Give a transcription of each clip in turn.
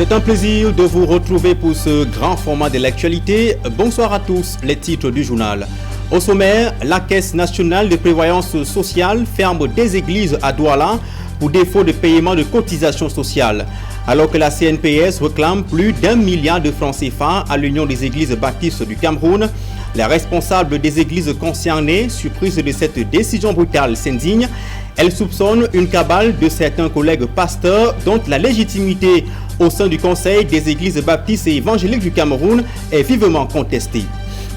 C'est un plaisir de vous retrouver pour ce grand format de l'actualité. Bonsoir à tous, les titres du journal. Au sommaire, la Caisse nationale de prévoyance sociale ferme des églises à Douala pour défaut de paiement de cotisations sociales. Alors que la CNPS réclame plus d'1 milliard de francs CFA à l'Union des églises baptistes du Cameroun, les responsables des églises concernées, surprises de cette décision brutale, s'indignent. Elle soupçonne une cabale de certains collègues pasteurs dont la légitimité au sein du Conseil des églises baptistes et évangéliques du Cameroun est vivement contestée.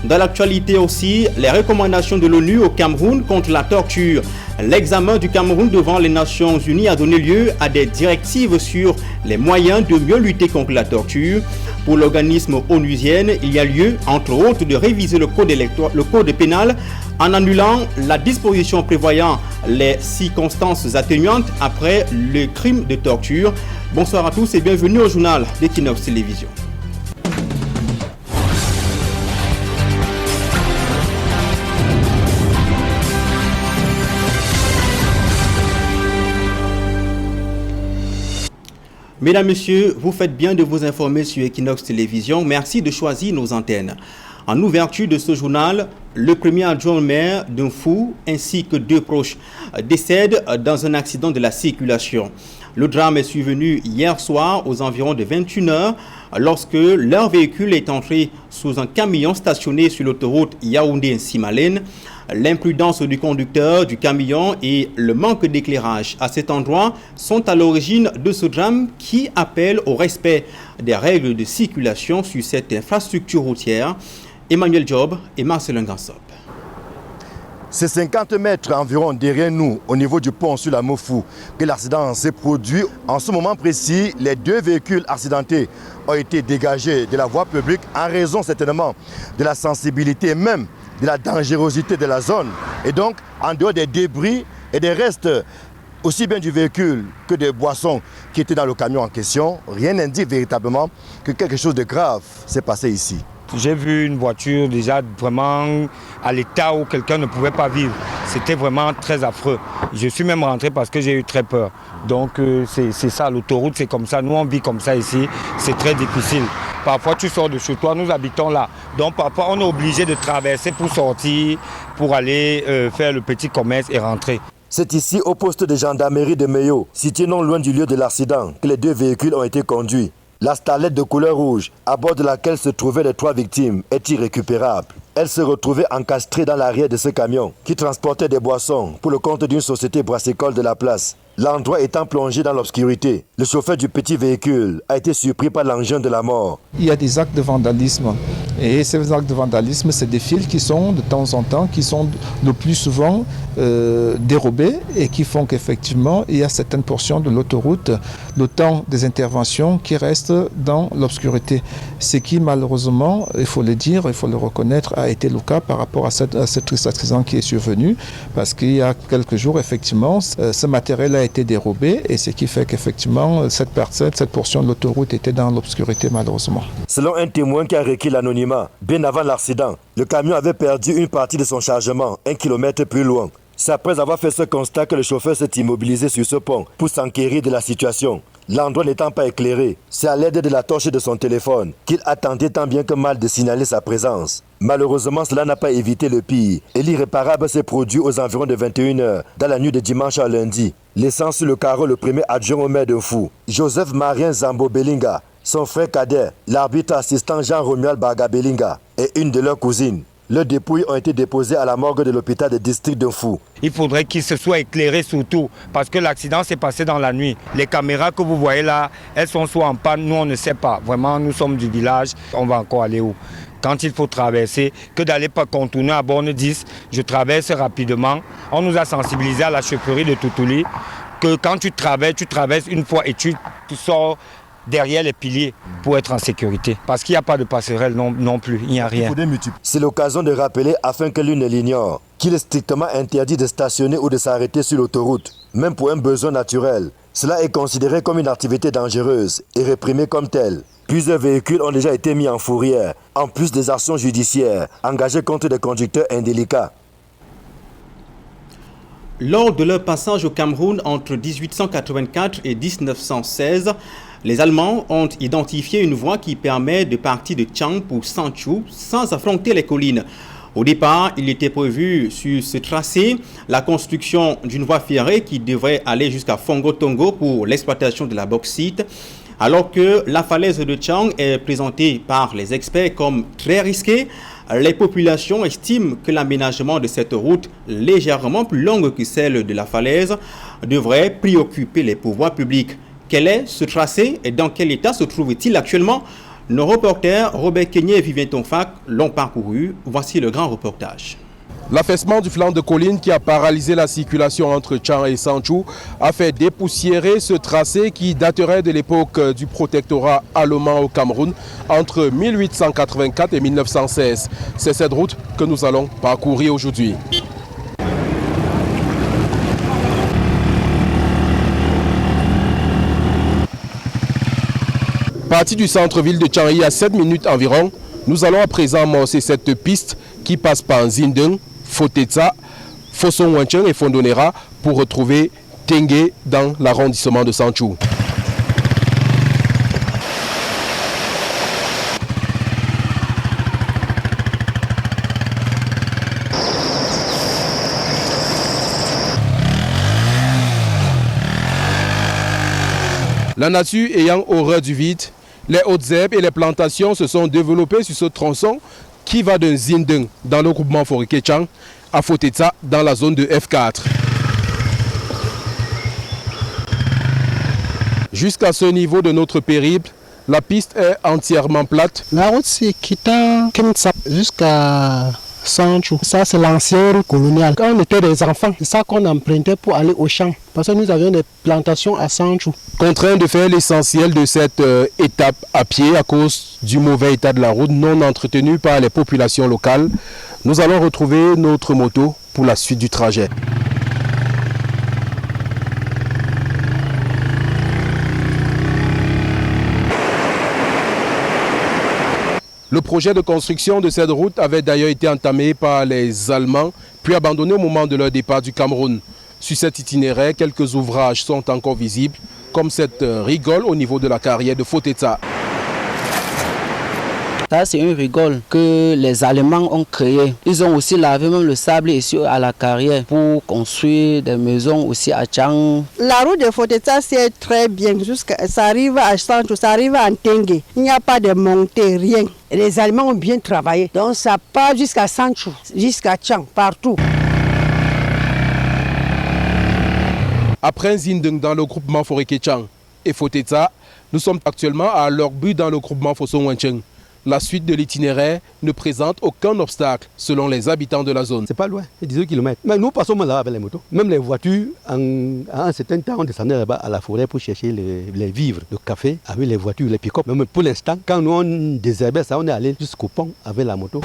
Dans l'actualité aussi, les recommandations de l'ONU au Cameroun contre la torture. L'examen du Cameroun devant les Nations Unies a donné lieu à des directives sur les moyens de mieux lutter contre la torture. Pour l'organisme onusien, il y a lieu, entre autres, de réviser le code pénal en annulant la disposition prévoyant les circonstances atténuantes après le crime de torture. Bonsoir à tous et bienvenue au journal d'Equinox Télévision. Mesdames, Messieurs, vous faites bien de vous informer sur Equinox Télévision. Merci de choisir nos antennes. En ouverture de ce journal, le premier adjoint au maire d'un fou ainsi que deux proches décèdent dans un accident de la circulation. Le drame est survenu hier soir aux environs de 21h lorsque leur véhicule est entré sous un camion stationné sur l'autoroute Yaoundé-Simalène. L'imprudence du conducteur du camion et le manque d'éclairage à cet endroit sont à l'origine de ce drame qui appelle au respect des règles de circulation sur cette infrastructure routière. Emmanuel Job et Marcelin Gansop. C'est 50 mètres environ derrière nous, au niveau du pont sur la Mofou, que l'accident s'est produit. En ce moment précis, les deux véhicules accidentés ont été dégagés de la voie publique en raison certainement de la sensibilité même de la dangerosité de la zone. Et donc, en dehors des débris et des restes, aussi bien du véhicule que des boissons qui étaient dans le camion en question, rien n'indique véritablement que quelque chose de grave s'est passé ici. J'ai vu une voiture déjà vraiment à l'état où quelqu'un ne pouvait pas vivre. C'était vraiment très affreux. Je suis même rentré parce que j'ai eu très peur. Donc c'est ça, l'autoroute c'est comme ça. Nous on vit comme ça ici, c'est très difficile. Parfois tu sors de chez toi, nous habitons là. Donc parfois on est obligé de traverser pour sortir, pour aller faire le petit commerce et rentrer. C'est ici au poste de gendarmerie de Meyo, situé non loin du lieu de l'accident, que les deux véhicules ont été conduits. La Starlet de couleur rouge, à bord de laquelle se trouvaient les trois victimes, est irrécupérable. Elle se retrouvait encastrée dans l'arrière de ce camion qui transportait des boissons pour le compte d'une société brassicole de la place. L'endroit étant plongé dans l'obscurité, le chauffeur du petit véhicule a été surpris par l'engin de la mort. Il y a des actes de vandalisme et ces actes de vandalisme, c'est des fils qui sont de temps en temps, qui sont le plus souvent dérobés et qui font qu'effectivement il y a certaines portions de l'autoroute, le temps des interventions qui restent dans l'obscurité. Ce qui malheureusement, il faut le dire, il faut le reconnaître, a été le cas par rapport à ce triste accident qui est survenu parce qu'il y a quelques jours effectivement ce matériel a été dérobé et ce qui fait qu'effectivement cette portion de l'autoroute était dans l'obscurité malheureusement. Selon un témoin qui a requis l'anonymat, bien avant l'accident, le camion avait perdu une partie de son chargement 1 kilomètre plus loin. C'est après avoir fait ce constat que le chauffeur s'est immobilisé sur ce pont pour s'enquérir de la situation. L'endroit n'étant pas éclairé, c'est à l'aide de la torche de son téléphone qu'il attendait tant bien que mal de signaler sa présence. Malheureusement, cela n'a pas évité le pire et l'irréparable s'est produit aux environs de 21h dans la nuit de dimanche à lundi, laissant sur le carreau le premier adjoint au maire de Fou, Joseph Marien Zambo Belinga, son frère cadet, l'arbitre assistant Jean-Romuald Baga Belinga et une de leurs cousines. Leurs dépouilles ont été déposées à la morgue de l'hôpital de district de Fou. Il faudrait qu'il se soit éclairé surtout parce que l'accident s'est passé dans la nuit. Les caméras que vous voyez là, elles sont soit en panne, nous on ne sait pas. Vraiment, nous sommes du village, on va encore aller où? Quand il faut traverser, que d'aller pas contourner à borne 10, je traverse rapidement. On nous a sensibilisés à la chefferie de Toutouli que quand tu traverses une fois et tu sors derrière les piliers pour être en sécurité. Parce qu'il n'y a pas de passerelle non plus, il n'y a rien. C'est l'occasion de rappeler, afin que l'une ne l'ignore, qu'il est strictement interdit de stationner ou de s'arrêter sur l'autoroute, même pour un besoin naturel. Cela est considéré comme une activité dangereuse et réprimée comme telle. Plusieurs véhicules ont déjà été mis en fourrière, en plus des actions judiciaires engagées contre des conducteurs indélicats. Lors de leur passage au Cameroun entre 1884 et 1916, Les Allemands ont identifié une voie qui permet de partir de Chang pour Sanchu sans affronter les collines. Au départ, il était prévu sur ce tracé la construction d'une voie ferrée qui devrait aller jusqu'à Fongo-Tongo pour l'exploitation de la bauxite, alors que la falaise de Chang est présentée par les experts comme très risquée. Les populations estiment que l'aménagement de cette route, légèrement plus longue que celle de la falaise, devrait préoccuper les pouvoirs publics. Quel est ce tracé et dans quel état se trouve-t-il actuellement? Nos reporters Robert Kenyé et Vivien Tonfac l'ont parcouru. Voici le grand reportage. L'affaissement du flanc de colline qui a paralysé la circulation entre Chang et Sanchu a fait dépoussiérer ce tracé qui daterait de l'époque du protectorat allemand au Cameroun entre 1884 et 1916. C'est cette route que nous allons parcourir aujourd'hui. Parti du centre-ville de Chang à 7 minutes environ, nous allons à présent amorcer cette piste qui passe par Nzindeng, Fotetsa, Foson-Wancheng et Fondonera pour retrouver Tengue dans l'arrondissement de Sanchu. La nature ayant horreur du vide, les hautes herbes et les plantations se sont développées sur ce tronçon qui va de Nzindeng dans le groupement forestier Chang à Fotetsa dans la zone de F4. Jusqu'à ce niveau de notre périple, la piste est entièrement plate. La route c'est quittant Kemsap jusqu'à Sanchu. Ça c'est l'ancien route coloniale. Quand on était des enfants, c'est ça qu'on empruntait pour aller au champ. Parce que nous avions des plantations à Sanchu. Contraint de faire l'essentiel de cette étape à pied à cause du mauvais état de la route non entretenue par les populations locales, nous allons retrouver notre moto pour la suite du trajet. Le projet de construction de cette route avait d'ailleurs été entamé par les Allemands, puis abandonné au moment de leur départ du Cameroun. Sur cet itinéraire, quelques ouvrages sont encore visibles, comme cette rigole au niveau de la carrière de Fotetsa. Ça, c'est une rigole que les Allemands ont créée. Ils ont aussi lavé même le sable ici à la carrière pour construire des maisons aussi à Chang. La route de Fotetsa, c'est très bien. Ça arrive à Sanchu, ça arrive à Ntengue. Il n'y a pas de montée, rien. Les Allemands ont bien travaillé. Donc ça part jusqu'à Sanchu, jusqu'à Chang, partout. Après Nzindeng dans le groupement forestier Chang et Fotetsa, nous sommes actuellement à Lorbu dans le groupement Foson-Wancheng. La suite de l'itinéraire ne présente aucun obstacle selon les habitants de la zone. C'est pas loin, c'est 18 km. Mais nous passons là avec les motos. Même les voitures, à un certain temps, on descendait là-bas à la forêt pour chercher les vivres, le café, avec les voitures, les pick-up. Mais pour l'instant, quand nous on désherbait ça, on est allé jusqu'au pont avec la moto.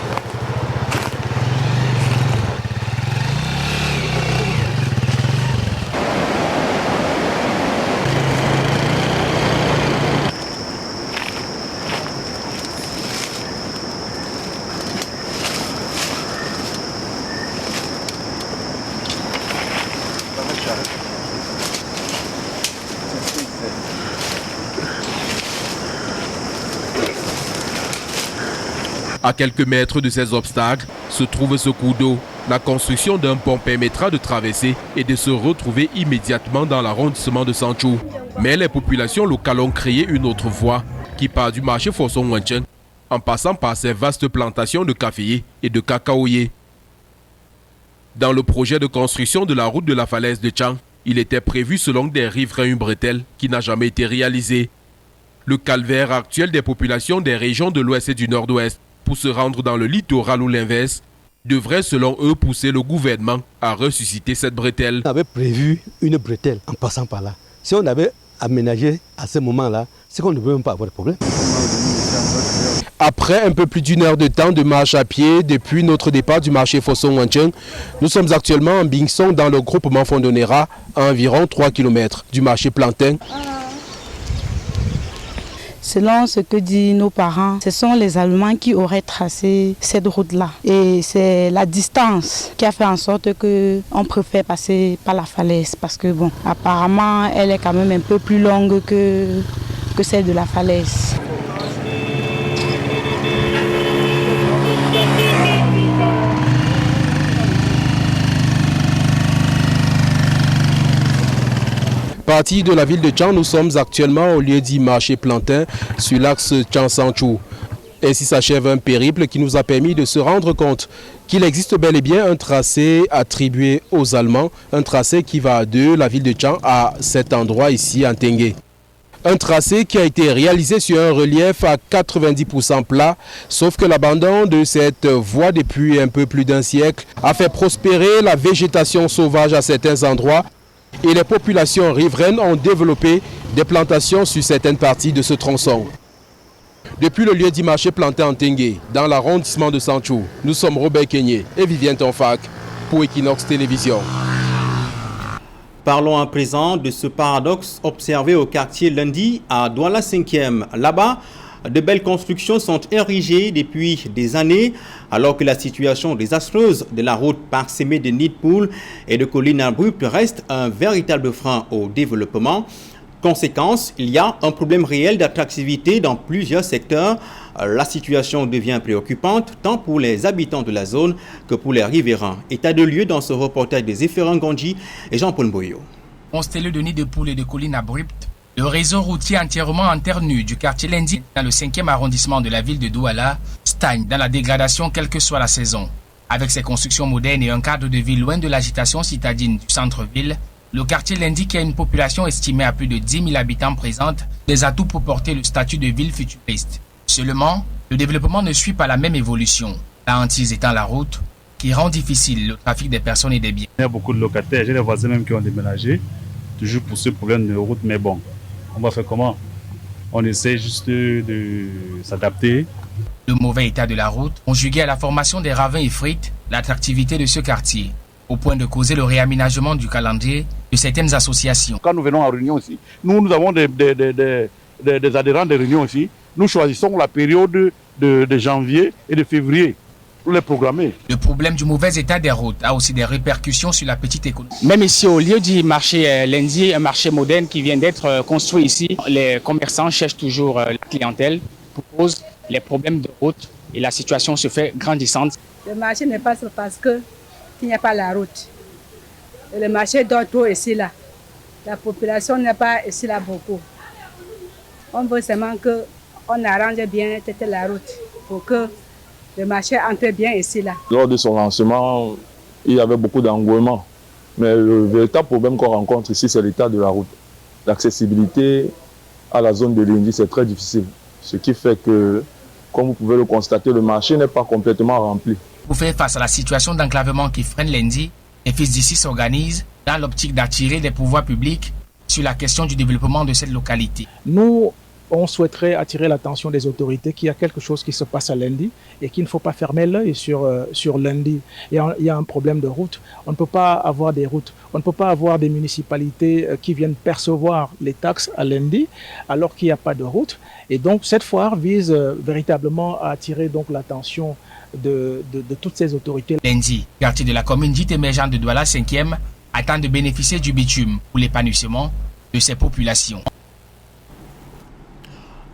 À quelques mètres de ces obstacles se trouve ce cours d'eau. La construction d'un pont permettra de traverser et de se retrouver immédiatement dans l'arrondissement de Sanchu. Mais les populations locales ont créé une autre voie qui part du marché Foson-Wancheng en passant par ces vastes plantations de caféiers et de cacaoyers. Dans le projet de construction de la route de la falaise de Chang, il était prévu selon des riverains une bretelle qui n'a jamais été réalisée. Le calvaire actuel des populations des régions de l'ouest et du nord-ouest pour se rendre dans le littoral ou l'inverse devrait selon eux pousser le gouvernement à ressusciter cette bretelle. On avait prévu une bretelle en passant par là. Si on avait aménagé à ce moment-là, c'est qu'on ne peut même pas avoir de problème. Après un peu plus d'une heure de temps de marche à pied depuis notre départ du marché Foson-Wancheng, nous sommes actuellement en Bingsong dans le groupement Fondonera à environ 3 km du marché Plantain. Selon ce que disent nos parents, ce sont les Allemands qui auraient tracé cette route-là. Et c'est la distance qui a fait en sorte qu'on préfère passer par la falaise. Parce que bon, apparemment, elle est quand même un peu plus longue que que celle de la falaise. Parti de la ville de Tchang, nous sommes actuellement au lieu dit marché plantain sur l'axe Tchang-Sanchou. Ainsi s'achève un périple qui nous a permis de se rendre compte qu'il existe bel et bien un tracé attribué aux Allemands, un tracé qui va de la ville de Tchang à cet endroit ici, en Tengue. Un tracé qui a été réalisé sur un relief à 90% plat, sauf que l'abandon de cette voie depuis un peu plus d'un siècle a fait prospérer la végétation sauvage à certains endroits. Et les populations riveraines ont développé des plantations sur certaines parties de ce tronçon. Depuis le lieu du marché plantain en Tengue, dans l'arrondissement de Sanchou, nous sommes Robert Kenyé et Vivien Tonfac pour Equinox Télévision. Parlons à présent de ce paradoxe observé au quartier Lundi à Douala 5e. Là-bas, de belles constructions sont érigées depuis des années, alors que la situation désastreuse de la route parsemée de nids de poules et de collines abruptes reste un véritable frein au développement. Conséquence, il y a un problème réel d'attractivité dans plusieurs secteurs. La situation devient préoccupante tant pour les habitants de la zone que pour les riverains. État de lieu dans ce reportage des Efferents Gondji et Jean-Paul Mboyo. Constellé de nids de poules et de collines abruptes, le réseau routier entièrement en terre nue du quartier Lundi, dans le 5e arrondissement de la ville de Douala, stagne dans la dégradation quelle que soit la saison. Avec ses constructions modernes et un cadre de vie loin de l'agitation citadine du centre-ville, le quartier Lundi, qui a une population estimée à plus de 10 000 habitants, présente des atouts pour porter le statut de ville futuriste. Seulement, le développement ne suit pas la même évolution, la hantise étant la route, qui rend difficile le trafic des personnes et des biens. Il y a beaucoup de locataires, j'ai des voisins même qui ont déménagé, toujours pour ce problème de route, mais bon. On va faire comment? On essaie juste de s'adapter. Le mauvais état de la route, conjugué à la formation des ravins, effrite l'attractivité de ce quartier, au point de causer le réaménagement du calendrier de certaines associations. Quand nous venons en réunion ici, nous avons des adhérents de réunion ici. Nous choisissons la période de janvier et de février. Les programmer. Le problème du mauvais état des routes a aussi des répercussions sur la petite économie. Même ici, au lieu du marché Lundi, un marché moderne qui vient d'être construit ici, les commerçants cherchent toujours la clientèle pour cause les problèmes de route et la situation se fait grandissante. Le marché ne passe pas parce qu'il n'y a pas la route. Et le marché dort trop ici là. La population n'est pas ici là beaucoup. On veut seulement qu'on arrange bien toute la route pour que le marché entre bien ici là. Lors de son lancement, il y avait beaucoup d'engouement. Mais le véritable problème qu'on rencontre ici, c'est l'état de la route. L'accessibilité à la zone de Lundi, c'est très difficile. Ce qui fait que, comme vous pouvez le constater, le marché n'est pas complètement rempli. Pour faire face à la situation d'enclavement qui freine Lundi, les fils d'ici s'organisent dans l'optique d'attirer les pouvoirs publics sur la question du développement de cette localité. Nous, on souhaiterait attirer l'attention des autorités qu'il y a quelque chose qui se passe à Lundi et qu'il ne faut pas fermer l'œil sur Lundi. Il y a un problème de route. On ne peut pas avoir des routes. On ne peut pas avoir des municipalités qui viennent percevoir les taxes à Lundi alors qu'il n'y a pas de route. Et donc cette foire vise véritablement à attirer donc l'attention de toutes ces autorités. Lundi, quartier de la commune dite émergente de Douala 5e, attend de bénéficier du bitume pour l'épanouissement de ces populations.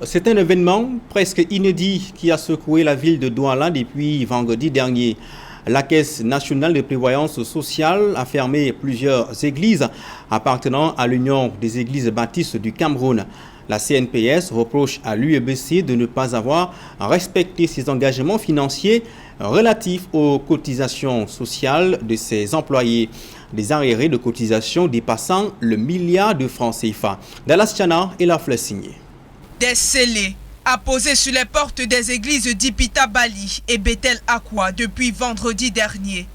C'est un événement presque inédit qui a secoué la ville de Douala depuis vendredi dernier. La Caisse nationale de prévoyance sociale a fermé plusieurs églises appartenant à l'Union des églises baptistes du Cameroun. La CNPS reproche à l'UEBC de ne pas avoir respecté ses engagements financiers relatifs aux cotisations sociales de ses employés. Des arriérés de cotisations dépassant le milliard de francs CFA. Dallas Chana et la flèche signée. Des scellés apposés sur les portes des églises d'Ipita Bali et Bethel Aqua depuis vendredi dernier.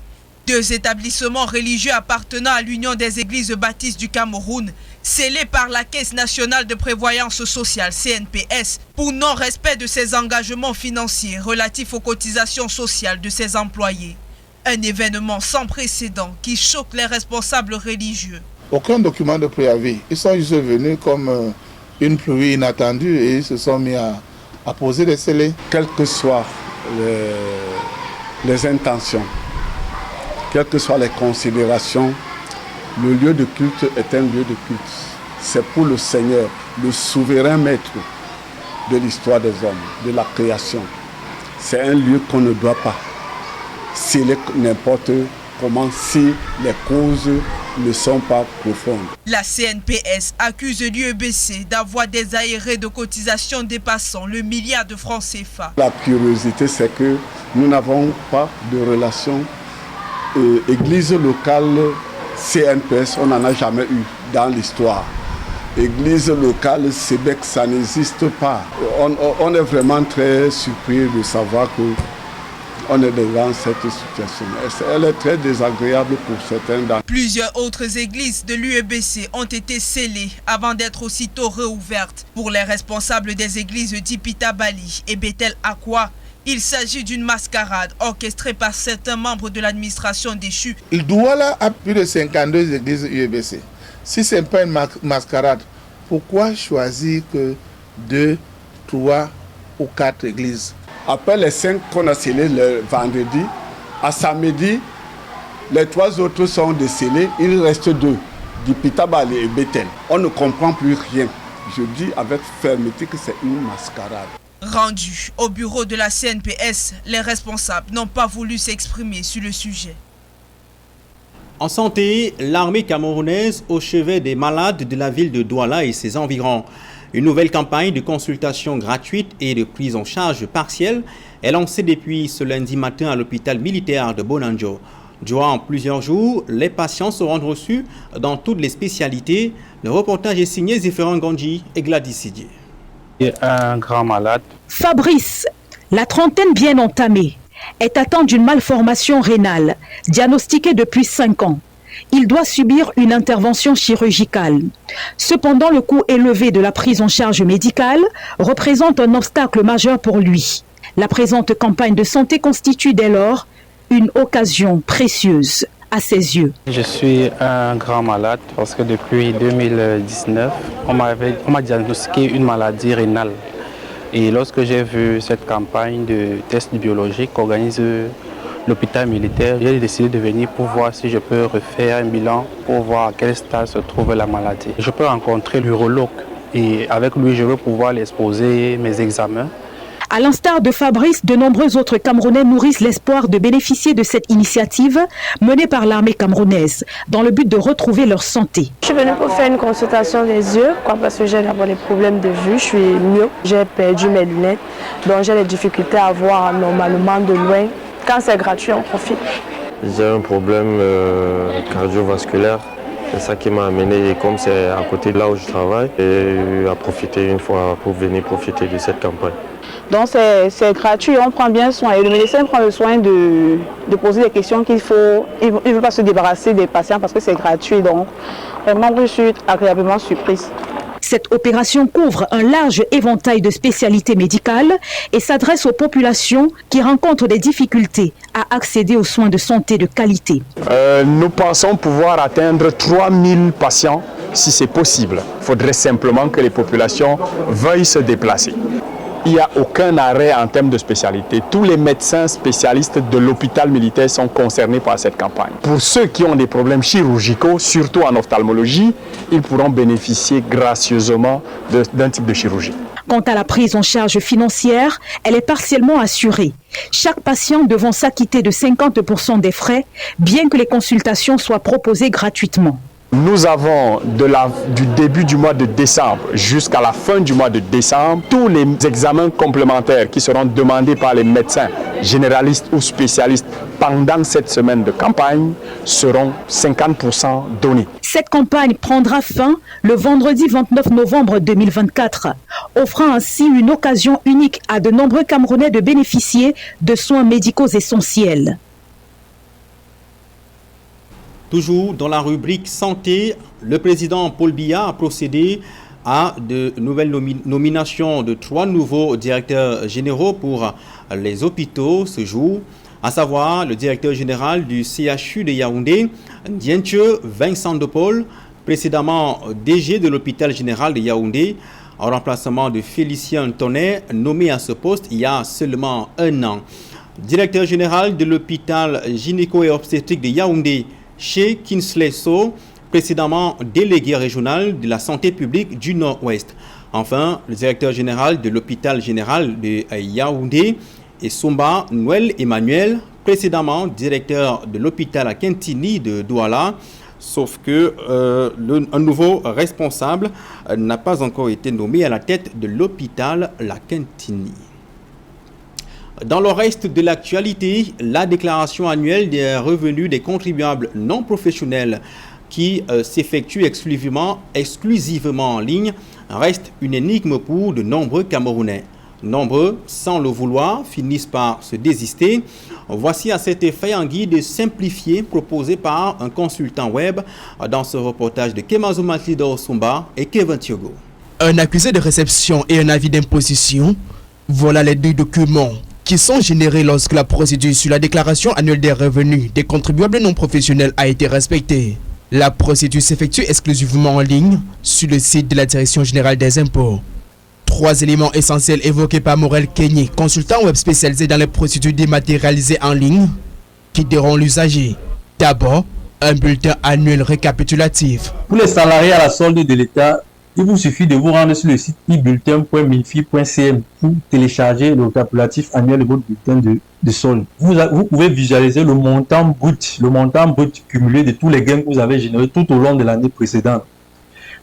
Deux établissements religieux appartenant à l'Union des églises baptistes du Cameroun, scellés par la Caisse nationale de prévoyance sociale CNPS pour non-respect de ses engagements financiers relatifs aux cotisations sociales de ses employés. Un événement sans précédent qui choque les responsables religieux. Aucun document de préavis. Ils sont juste venus comme une pluie inattendue et ils se sont mis à poser des scellés. Quelles que soient les intentions, quelles que soient les considérations, le lieu de culte est un lieu de culte. c'est pour le Seigneur, le souverain maître de l'histoire des hommes, de la création. C'est un lieu qu'on ne doit pas sceller n'importe comment si les causes ne sont pas profondes. La CNPS accuse l'UEBC d'avoir désaéré de cotisations dépassant le milliard de francs CFA. La curiosité, c'est que nous n'avons pas de relation église locale CNPS, on n'en a jamais eu dans l'histoire. Église locale Sébec, ça n'existe pas. On est vraiment très surpris de savoir que on est dans cette situation. Elle est très désagréable pour certains. Plusieurs autres églises de l'UEBC ont été scellées avant d'être aussitôt réouvertes. Pour les responsables des églises d'Ipita Bali et Bethel Aqua, il s'agit d'une mascarade orchestrée par certains membres de l'administration déchue. Le Douala a plus de 52 églises UEBC. Si ce n'est pas une mascarade, pourquoi choisir que 2, 3 ou 4 églises? Après les 5 qu'on a scellés le vendredi, à samedi, les 3 autres sont décellés. Il reste 2, d'Ipita Bali et Bethel. On ne comprend plus rien. Je dis avec fermeté que c'est une mascarade. Rendus au bureau de la CNPS, les responsables n'ont pas voulu s'exprimer sur le sujet. En santé, l'armée camerounaise au chevet des malades de la ville de Douala et ses environs. Une nouvelle campagne de consultation gratuite et de prise en charge partielle est lancée depuis ce lundi matin à l'hôpital militaire de Bonanjo. Durant plusieurs jours, les patients seront reçus dans toutes les spécialités. Le reportage est signé Zéphérin Gandji et Gladys Sidier. Un grand malade. Fabrice, la trentaine bien entamée, est atteint d'une malformation rénale, diagnostiquée depuis 5 ans. Il doit subir une intervention chirurgicale. Cependant, le coût élevé de la prise en charge médicale représente un obstacle majeur pour lui. La présente campagne de santé constitue dès lors une occasion précieuse à ses yeux. Je suis un grand malade parce que depuis 2019, on m'a diagnostiqué une maladie rénale. Et lorsque j'ai vu cette campagne de tests biologiques qu'organise l'hôpital militaire, j'ai décidé de venir pour voir si je peux refaire un bilan pour voir à quel stade se trouve la maladie. Je peux rencontrer l'urologue et avec lui, je veux pouvoir lui exposer mes examens. À l'instar de Fabrice, de nombreux autres Camerounais nourrissent l'espoir de bénéficier de cette initiative menée par l'armée camerounaise dans le but de retrouver leur santé. Je suis venue pour faire une consultation des yeux, parce que j'ai d'abord des problèmes de vue, je suis myope, j'ai perdu mes lunettes, donc j'ai des difficultés à voir normalement de loin. Quand c'est gratuit, on profite. J'ai un problème cardiovasculaire. C'est ça qui m'a amené, et comme c'est à côté de là où je travaille, et à profiter une fois pour venir profiter de cette campagne. Donc c'est gratuit, on prend bien soin. Et le médecin prend le soin de poser des questions qu'il faut. Il ne veut pas se débarrasser des patients parce que c'est gratuit. Donc vraiment, je suis agréablement surprise. Cette opération couvre un large éventail de spécialités médicales et s'adresse aux populations qui rencontrent des difficultés à accéder aux soins de santé de qualité. Nous pensons pouvoir atteindre 3000 patients si c'est possible. Il faudrait simplement que les populations veuillent se déplacer. Il n'y a aucun arrêt en termes de spécialité. Tous les médecins spécialistes de l'hôpital militaire sont concernés par cette campagne. Pour ceux qui ont des problèmes chirurgicaux, surtout en ophtalmologie, ils pourront bénéficier gracieusement d'un type de chirurgie. Quant à la prise en charge financière, elle est partiellement assurée. Chaque patient devant s'acquitter de 50% des frais, bien que les consultations soient proposées gratuitement. Nous avons du début du mois de décembre jusqu'à la fin du mois de décembre, tous les examens complémentaires qui seront demandés par les médecins généralistes ou spécialistes pendant cette semaine de campagne seront 50% donnés. Cette campagne prendra fin le vendredi 29 novembre 2024, offrant ainsi une occasion unique à de nombreux Camerounais de bénéficier de soins médicaux essentiels. Toujours dans la rubrique santé, le président Paul Biya a procédé à de nouvelles nominations de 3 nouveaux directeurs généraux pour les hôpitaux ce jour, à savoir le directeur général du CHU de Yaoundé, Ndientche Vincent de Paul, précédemment DG de l'hôpital général de Yaoundé, en remplacement de Félicien Tonnet, nommé à ce poste il y a seulement 1 an. Directeur général de l'hôpital gynéco et obstétrique de Yaoundé, chez Kinsley So, précédemment délégué régional de la santé publique du Nord-Ouest. Enfin, le directeur général de l'hôpital général de Yaoundé et Somba, Noël Emmanuel, précédemment directeur de l'hôpital à Kentini de Douala, sauf que un nouveau responsable n'a pas encore été nommé à la tête de l'hôpital La Kentini. Dans le reste de l'actualité, la déclaration annuelle des revenus des contribuables non professionnels qui s'effectue exclusivement en ligne reste une énigme pour de nombreux Camerounais. Nombreux, sans le vouloir, finissent par se désister. Voici à cet effet un guide simplifié proposé par un consultant web dans ce reportage de Kemazo Matlido Osumba et Kevin Thiogo. Un accusé de réception et un avis d'imposition, voilà les deux documents qui sont générés lorsque la procédure sur la déclaration annuelle des revenus des contribuables non professionnels a été respectée. La procédure s'effectue exclusivement en ligne sur le site de la Direction générale des impôts. 3 éléments essentiels évoqués par Morel Kenyi, consultant web spécialisé dans les procédures dématérialisées en ligne, qui diront l'usager. D'abord, un bulletin annuel récapitulatif. Pour les salariés à la solde de l'État, il vous suffit de vous rendre sur le site e-bulletin.minfi.cm pour télécharger le récapitulatif annuel de votre bulletin de solde. Vous pouvez visualiser le montant brut cumulé de tous les gains que vous avez générés tout au long de l'année précédente.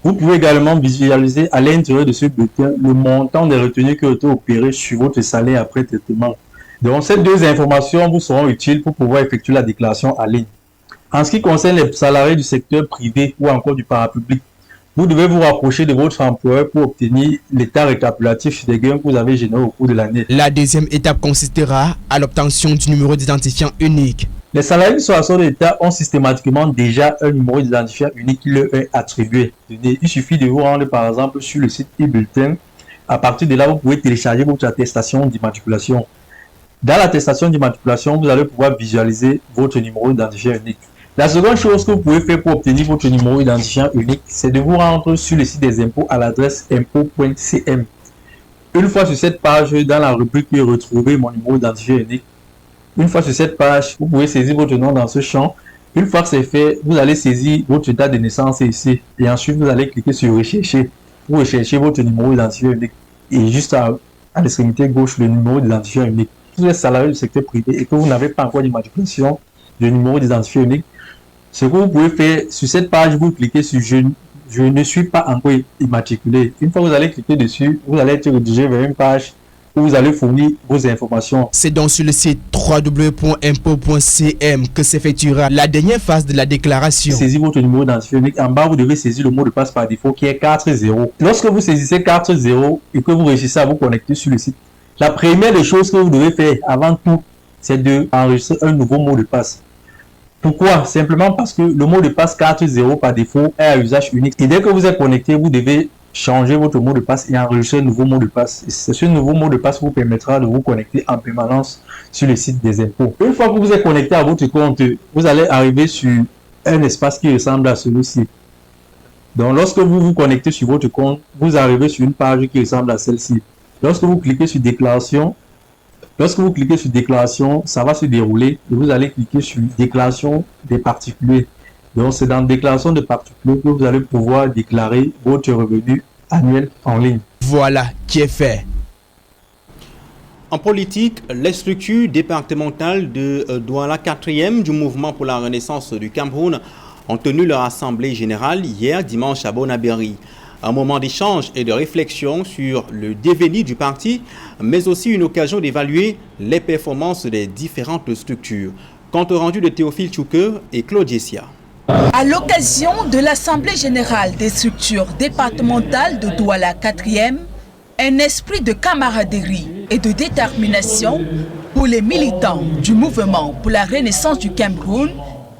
Vous pouvez également visualiser à l'intérieur de ce bulletin le montant des retenues qui ont été opérées sur votre salaire après traitement. Donc ces deux informations vous seront utiles pour pouvoir effectuer la déclaration en ligne. En ce qui concerne les salariés du secteur privé ou encore du parapublic, vous devez vous rapprocher de votre employeur pour obtenir l'état récapitulatif des gains que vous avez générés au cours de l'année. La deuxième étape consistera à l'obtention du numéro d'identifiant unique. Les salariés qui sont à solde de l'État ont systématiquement déjà un numéro d'identifiant unique qui leur est attribué. Il suffit de vous rendre par exemple sur le site e-bulletin. À partir de là, vous pouvez télécharger votre attestation d'immatriculation. Dans l'attestation d'immatriculation, vous allez pouvoir visualiser votre numéro d'identifiant unique. La seconde chose que vous pouvez faire pour obtenir votre numéro d'identifiant unique, c'est de vous rendre sur le site des impôts à l'adresse impôts.cm. Une fois sur cette page, dans la rubrique « Retrouver mon numéro d'identifiant unique », une fois sur cette page, vous pouvez saisir votre nom dans ce champ. Une fois que c'est fait, vous allez saisir votre date de naissance ici. Et ensuite, vous allez cliquer sur « Rechercher » pour rechercher votre numéro d'identifiant unique. Et juste à l'extrémité gauche, le numéro d'identifiant unique. Si vous êtes salarié du secteur privé et que vous n'avez pas encore d'immatriculation de numéro d'identifiant unique, ce que vous pouvez faire sur cette page, vous cliquez sur je ne suis pas encore immatriculé. Une fois que vous allez cliquer dessus, vous allez être redirigé vers une page où vous allez fournir vos informations. C'est donc sur le site www.impôts.cm que s'effectuera la dernière phase de la déclaration. Saisissez votre numéro d'identifiant unique. En bas, vous devez saisir le mot de passe par défaut qui est 40. Lorsque vous saisissez 40 et que vous réussissez à vous connecter sur le site, la première des choses que vous devez faire avant tout, c'est d'enregistrer un nouveau mot de passe. Pourquoi? Simplement parce que le mot de passe 40 par défaut est à usage unique. Et dès que vous êtes connecté, vous devez changer votre mot de passe et enregistrer un nouveau mot de passe. Et ce nouveau mot de passe vous permettra de vous connecter en permanence sur le site des impôts. Une fois que vous êtes connecté à votre compte, vous allez arriver sur un espace qui ressemble à celui-ci. Donc lorsque vous vous connectez sur votre compte, vous arrivez sur une page qui ressemble à celle-ci. Lorsque vous cliquez sur déclaration, ça va se dérouler et vous allez cliquer sur déclaration des particuliers. Donc c'est dans déclaration des particuliers que vous allez pouvoir déclarer votre revenu annuel en ligne. Voilà qui est fait. En politique, les structures départementales de Douala 4e du mouvement pour la renaissance du Cameroun ont tenu leur assemblée générale hier dimanche à Bonabéry. Un moment d'échange et de réflexion sur le devenir du parti, mais aussi une occasion d'évaluer les performances des différentes structures. Compte rendu de Théophile Tchouke et Claude Jessia. À l'occasion de l'Assemblée générale des structures départementales de Douala 4e, un esprit de camaraderie et de détermination pour les militants du mouvement pour la renaissance du Cameroun.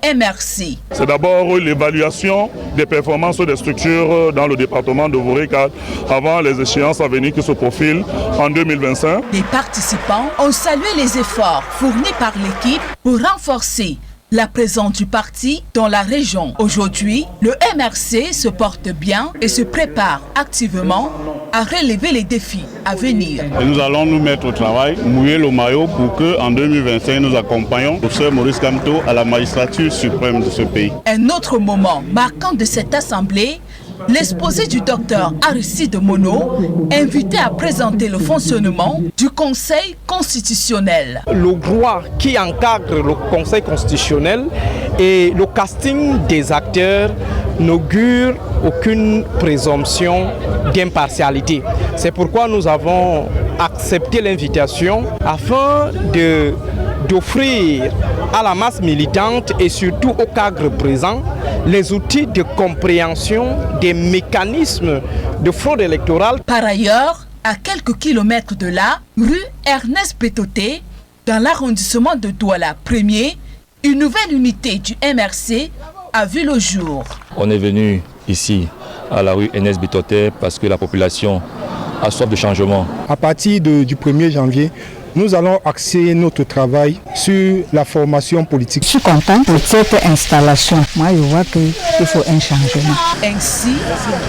MRC. C'est d'abord l'évaluation des performances des structures dans le département de Voré-4 avant les échéances à venir qui se profilent en 2025. Les participants ont salué les efforts fournis par l'équipe pour renforcer la présence du parti dans la région. Aujourd'hui, le MRC se porte bien et se prépare activement à relever les défis à venir. Et nous allons nous mettre au travail, mouiller le maillot pour qu'en 2025, nous accompagnions le professeur Maurice Kamto à la magistrature suprême de ce pays. Un autre moment marquant de cette assemblée, l'exposé du docteur Aristide Mono, invité à présenter le fonctionnement du Conseil constitutionnel. Le droit qui encadre le Conseil constitutionnel et le casting des acteurs n'augure aucune présomption d'impartialité. C'est pourquoi nous avons accepté l'invitation afin d'offrir à la masse militante et surtout au cadre présent les outils de compréhension des mécanismes de fraude électorale. Par ailleurs, à quelques kilomètres de là, rue Ernest Bétoté, dans l'arrondissement de Douala 1er, une nouvelle unité du MRC a vu le jour. On est venu ici à la rue Ernest Bétoté parce que la population a soif de changement. À partir du 1er janvier, nous allons axer notre travail sur la formation politique. Je suis content de cette installation. Moi, je vois qu'il faut un changement. Ainsi,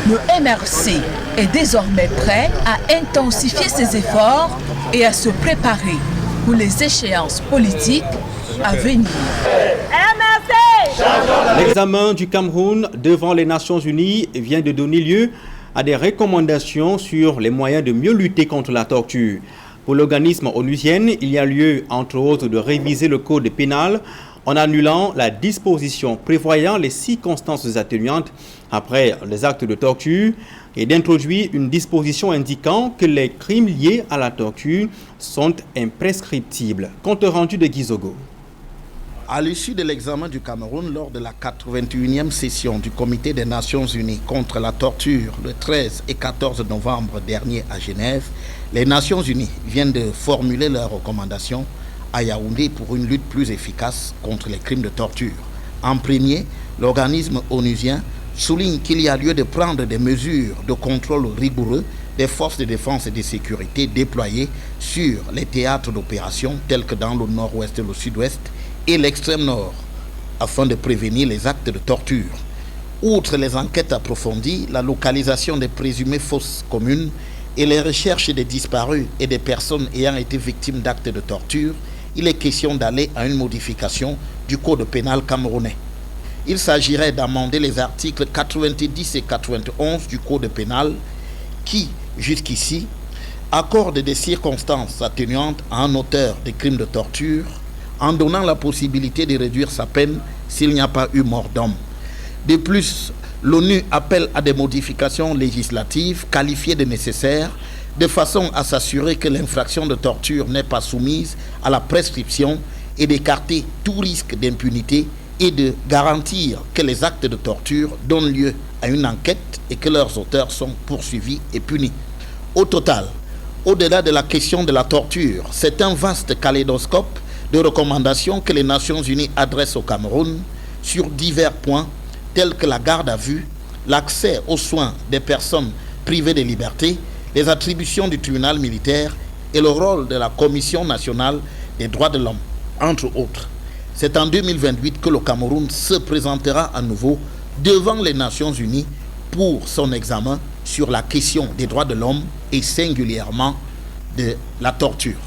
le MRC est désormais prêt à intensifier ses efforts et à se préparer pour les échéances politiques à venir. L'examen du Cameroun devant les Nations Unies vient de donner lieu à des recommandations sur les moyens de mieux lutter contre la torture. Pour l'organisme onusien, il y a lieu, entre autres, de réviser le code pénal en annulant la disposition prévoyant les circonstances atténuantes après les actes de torture et d'introduire une disposition indiquant que les crimes liés à la torture sont imprescriptibles. Compte rendu de Guizogo. À l'issue de l'examen du Cameroun lors de la 81e session du Comité des Nations Unies contre la torture le 13 et 14 novembre dernier à Genève, les Nations Unies viennent de formuler leurs recommandations à Yaoundé pour une lutte plus efficace contre les crimes de torture. En premier, l'organisme onusien souligne qu'il y a lieu de prendre des mesures de contrôle rigoureux des forces de défense et de sécurité déployées sur les théâtres d'opération tels que dans le nord-ouest et le sud-ouest et l'extrême nord, afin de prévenir les actes de torture. Outre les enquêtes approfondies, la localisation des présumées fausses communes et les recherches des disparus et des personnes ayant été victimes d'actes de torture, il est question d'aller à une modification du code pénal camerounais. Il s'agirait d'amender les articles 90 et 91 du code pénal qui, jusqu'ici, accordent des circonstances atténuantes à un auteur des crimes de torture en donnant la possibilité de réduire sa peine s'il n'y a pas eu mort d'homme. De plus, l'ONU appelle à des modifications législatives qualifiées de nécessaires de façon à s'assurer que l'infraction de torture n'est pas soumise à la prescription et d'écarter tout risque d'impunité et de garantir que les actes de torture donnent lieu à une enquête et que leurs auteurs sont poursuivis et punis. Au total, au-delà de la question de la torture, c'est un vaste kaléidoscope de recommandations que les Nations Unies adressent au Cameroun sur divers points tels que la garde à vue, l'accès aux soins des personnes privées de liberté, les attributions du tribunal militaire et le rôle de la Commission nationale des droits de l'homme, entre autres. C'est en 2028 que le Cameroun se présentera à nouveau devant les Nations Unies pour son examen sur la question des droits de l'homme et singulièrement de la torture.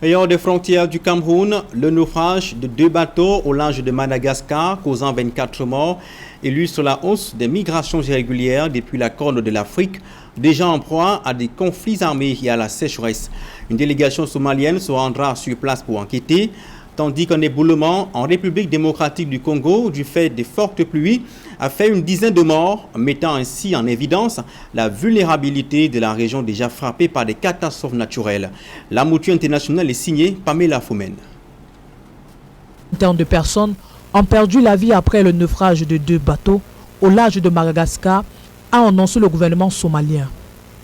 Ayant des frontières du Cameroun, le naufrage de 2 bateaux au large de Madagascar causant 24 morts illustre la hausse des migrations irrégulières depuis la Corne de l'Afrique, déjà en proie à des conflits armés et à la sécheresse. Une délégation somalienne se rendra sur place pour enquêter, tandis qu'un éboulement en République démocratique du Congo du fait des fortes pluies a fait une dizaine de morts, mettant ainsi en évidence la vulnérabilité de la région déjà frappée par des catastrophes naturelles. La mouture internationale est signée Pamela Foumen. Tant de personnes ont perdu la vie après le naufrage de 2 bateaux au large de Madagascar, a annoncé le gouvernement somalien.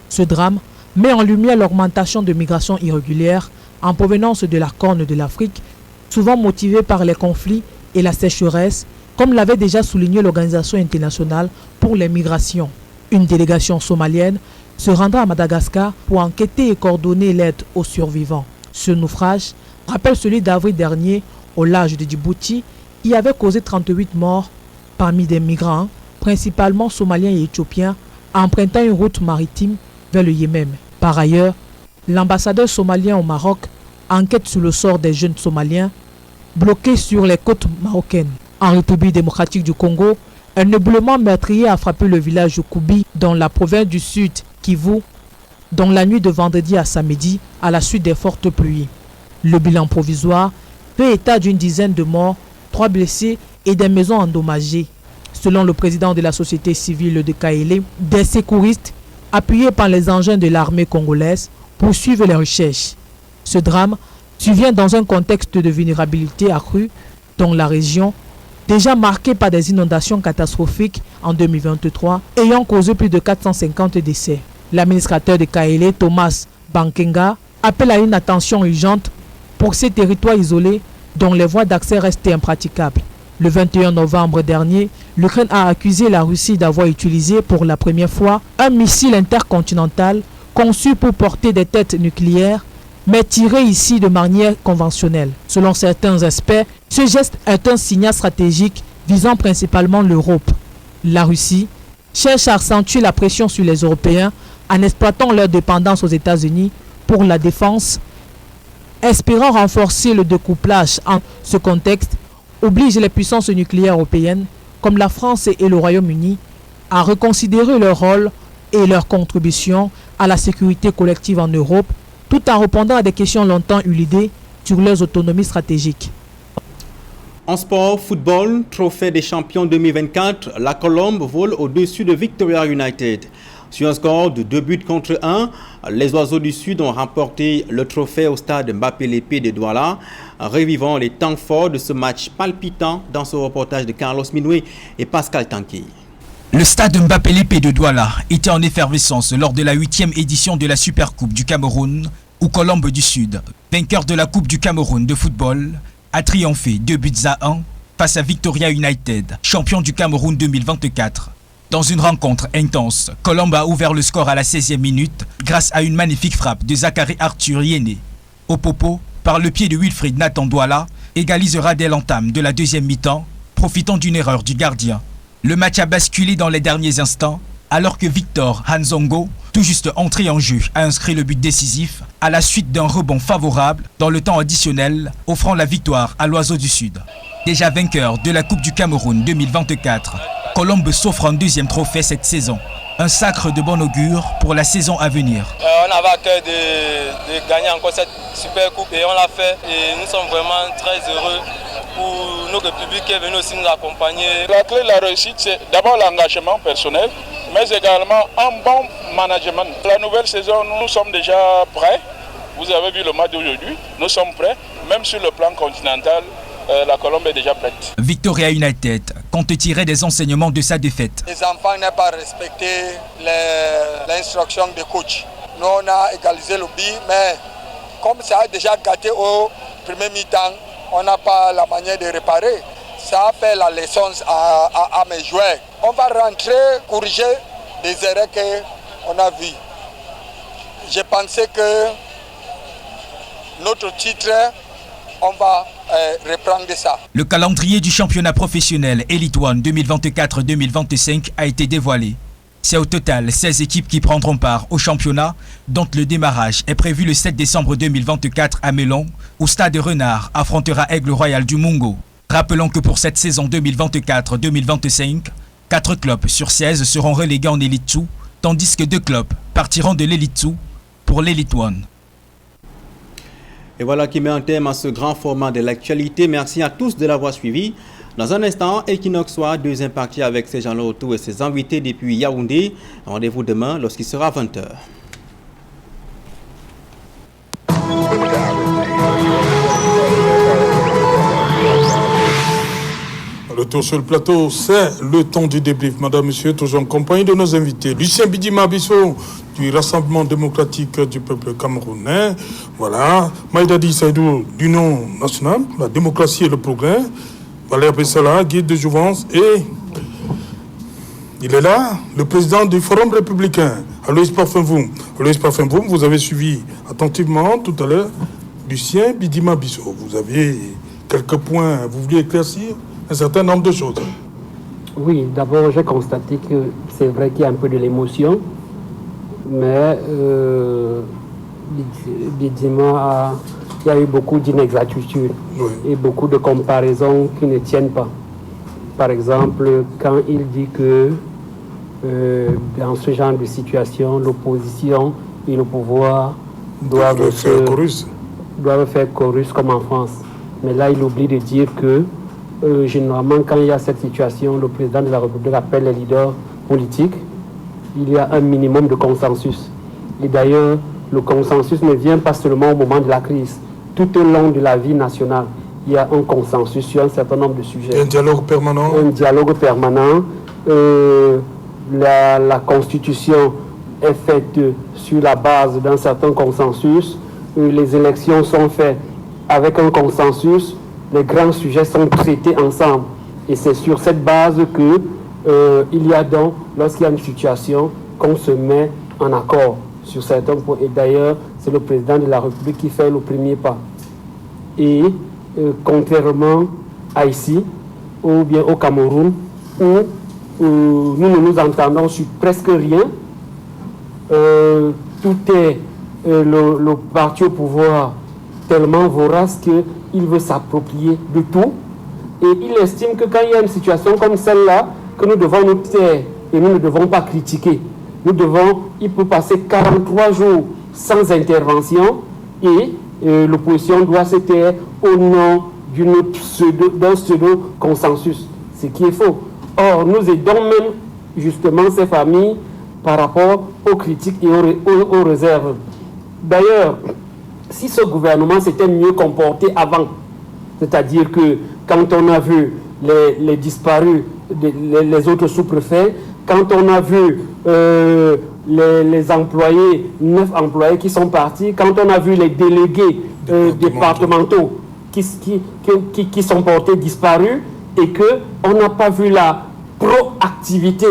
Ce drame met en lumière l'augmentation de migrations irrégulières en provenance de la Corne de l'Afrique, souvent motivée par les conflits et la sécheresse, comme l'avait déjà souligné l'Organisation internationale pour les migrations. Une délégation somalienne se rendra à Madagascar pour enquêter et coordonner l'aide aux survivants. Ce naufrage rappelle celui d'avril dernier au large de Djibouti qui avait causé 38 morts parmi des migrants, principalement somaliens et éthiopiens, empruntant une route maritime vers le Yémen. Par ailleurs, l'ambassadeur somalien au Maroc enquête sur le sort des jeunes somaliens bloqués sur les côtes marocaines. En République démocratique du Congo, un éboulement meurtrier a frappé le village de Koubi dans la province du Sud Kivu dans la nuit de vendredi à samedi à la suite des fortes pluies. Le bilan provisoire fait état d'une dizaine de morts, 3 blessés et des maisons endommagées. Selon le président de la société civile de Kaélé, des secouristes, appuyés par les engins de l'armée congolaise, poursuivent les recherches. Ce drame survient dans un contexte de vulnérabilité accrue dans la région, déjà marquée par des inondations catastrophiques en 2023, ayant causé plus de 450 décès. L'administrateur de Kaélé, Thomas Bankenga, appelle à une attention urgente pour ces territoires isolés dont les voies d'accès restent impraticables. Le 21 novembre dernier, l'Ukraine a accusé la Russie d'avoir utilisé pour la première fois un missile intercontinental conçu pour porter des têtes nucléaires, mais tiré ici de manière conventionnelle. Selon certains experts, ce geste est un signal stratégique visant principalement l'Europe. La Russie cherche à accentuer la pression sur les Européens en exploitant leur dépendance aux États-Unis pour la défense, espérant renforcer le découplage en ce contexte, oblige les puissances nucléaires européennes, comme la France et le Royaume-Uni, à reconsidérer leur rôle et leur contribution à la sécurité collective en Europe, tout en répondant à des questions longtemps éludées sur leurs autonomies stratégiques. En sport, football, trophée des champions 2024, la Colombe vole au-dessus de Victoria United. Sur un score de 2 buts contre 1, les Oiseaux du Sud ont remporté le trophée au stade Mbappé-Lépée de Douala, revivant les temps forts de ce match palpitant dans ce reportage de Carlos Minoué et Pascal Tanki. Le stade Mbappé-Lépée de Douala était en effervescence lors de la 8e édition de la Supercoupe du Cameroun, où Colombe du Sud, vainqueur de la Coupe du Cameroun de football, a triomphé 2-1 face à Victoria United, champion du Cameroun 2024. Dans une rencontre intense, Colombe a ouvert le score à la 16e minute grâce à une magnifique frappe de Zachary Arthur Yéné. Au popo, par le pied de Wilfried Nathan Douala, égalisera dès l'entame de la deuxième mi-temps, profitant d'une erreur du gardien. Le match a basculé dans les derniers instants, alors que Victor Hanzongo, tout juste entré en jeu, a inscrit le but décisif à la suite d'un rebond favorable dans le temps additionnel, offrant la victoire à l'Oiseau du Sud. Déjà vainqueur de la Coupe du Cameroun 2024, Colombe s'offre un deuxième trophée cette saison. Un sacre de bon augure pour la saison à venir. On avait à cœur de gagner encore cette super coupe et on l'a fait. Et nous sommes vraiment très heureux pour notre public qui est venu aussi nous accompagner. La clé de la réussite, c'est d'abord l'engagement personnel, mais également un bon management. La nouvelle saison, nous sommes déjà prêts. Vous avez vu le match d'aujourd'hui, nous sommes prêts, même sur le plan continental. La Colombe est déjà prête. Victoria United compte tirer des enseignements de sa défaite. Les enfants n'ont pas respecté l'instruction du coach. Nous, on a égalisé le but, mais comme ça a déjà gâté au premier mi-temps, on n'a pas la manière de réparer. Ça a fait la leçon à mes joueurs. On va rentrer, corriger des erreurs qu'on a vues. J'ai pensé que notre titre, on va reprendre ça. Le calendrier du championnat professionnel Elite One 2024-2025 a été dévoilé. C'est au total 16 équipes qui prendront part au championnat, dont le démarrage est prévu le 7 décembre 2024 à Melon, où Stade Renard affrontera Aigle Royal du Mungo. Rappelons que pour cette saison 2024-2025, 4 clubs sur 16 seront relégués en Elite 2, tandis que 2 clubs partiront de l'Elite 2 pour l'Elite One. Et voilà qui met un terme à ce grand format de l'actualité. Merci à tous de l'avoir suivi. Dans un instant, Equinox Soir, deuxième partie avec ses gens autour et ses invités depuis Yaoundé. Rendez-vous demain lorsqu'il sera 20h. Retour sur le plateau, c'est le temps du débrief. Madame, Monsieur, toujours en compagnie de nos invités. Lucien Bidima Bissot, du Rassemblement démocratique du peuple camerounais. Voilà. Maïdadi Saïdou, du nom national, la démocratie et le progrès. Valère Bessala, guide de Jouvence. Et il est là, le président du Forum républicain, Aloïs Parfumvoum. Aloïs Parfumvoum, vous avez suivi attentivement tout à l'heure Lucien Bidima Bissot. Vous avez quelques points. Vous vouliez éclaircir un certain nombre de choses. Oui, d'abord, j'ai constaté que c'est vrai qu'il y a un peu de l'émotion, mais Bidima il y a eu beaucoup d'inexactitudes et beaucoup de comparaisons qui ne tiennent pas. Par exemple, quand il dit que dans ce genre de situation, l'opposition et le pouvoir doivent faire chorus comme en France. Mais là, il oublie de dire que généralement, quand il y a cette situation, le président de la République appelle les leaders politiques. Il y a un minimum de consensus. Et d'ailleurs, le consensus ne vient pas seulement au moment de la crise. Tout au long de la vie nationale, il y a un consensus sur un certain nombre de sujets. Un dialogue permanent. Un dialogue permanent. La Constitution est faite sur la base d'un certain consensus. Les élections sont faites avec un consensus. Les grands sujets sont traités ensemble. Et c'est sur cette base que il y a donc, lorsqu'il y a une situation, qu'on se met en accord sur certains points. Et d'ailleurs, c'est le président de la République qui fait le premier pas. Et contrairement à ici, ou bien au Cameroun, où nous ne nous entendons sur presque rien, tout est le parti au pouvoir tellement vorace qu'il veut s'approprier de tout. Et il estime que quand il y a une situation comme celle-là, que nous devons nous taire et nous ne devons pas critiquer. Il peut passer 43 jours sans intervention et l'opposition doit se taire au nom d'un pseudo-consensus, ce qui est faux. Or, nous aidons même justement ces familles par rapport aux critiques et aux réserves. D'ailleurs, si ce gouvernement s'était mieux comporté avant, c'est-à-dire que quand on a vu les disparus, les autres sous-préfets, quand on a vu les employés, 9 employés qui sont partis, quand on a vu les délégués départementaux qui sont portés disparus, et qu'on n'a pas vu la proactivité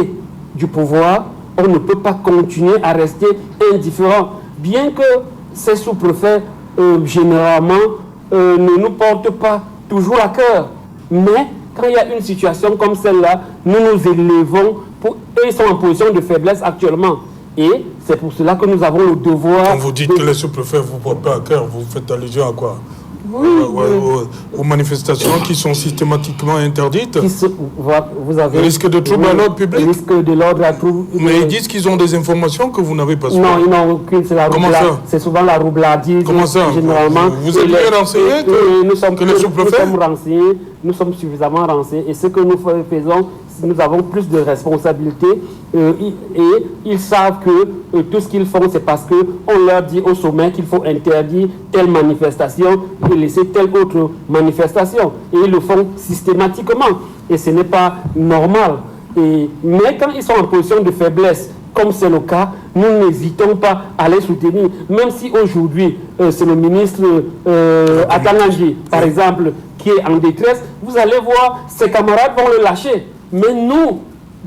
du pouvoir, on ne peut pas continuer à rester indifférent. Bien que ces sous-préfets, généralement, ne nous portent pas toujours à cœur. Mais quand il y a une situation comme celle-là, nous nous élevons. Eux, ils sont en position de faiblesse actuellement. Et c'est pour cela que nous avons le devoir... Quand vous dites que les sous-préfets ne vous portent pas à cœur, vous faites allusion à quoi? Aux manifestations qui sont systématiquement interdites. Vous avez risque de trouble à l'ordre public. Risque de l'ordre à trouble. Mais ils disent qu'ils ont des informations que vous n'avez pas. Non, ils n'ont aucune. C'est souvent la roubladise. Comment ça? Généralement. Vous êtes mieux renseignés que les sous-préfets? Nous sommes renseignés, nous sommes suffisamment renseignés. Et ce que nous faisons, nous avons plus de responsabilités. Et ils savent que tout ce qu'ils font, c'est parce qu'on leur dit au sommet qu'il faut interdire telle manifestation et laisser telle autre manifestation. Et ils le font systématiquement. Et ce n'est pas normal. Mais quand ils sont en position de faiblesse, comme c'est le cas, nous n'hésitons pas à les soutenir. Même si aujourd'hui, c'est le ministre Atanangi, par exemple, qui est en détresse, vous allez voir, ses camarades vont le lâcher. Mais nous,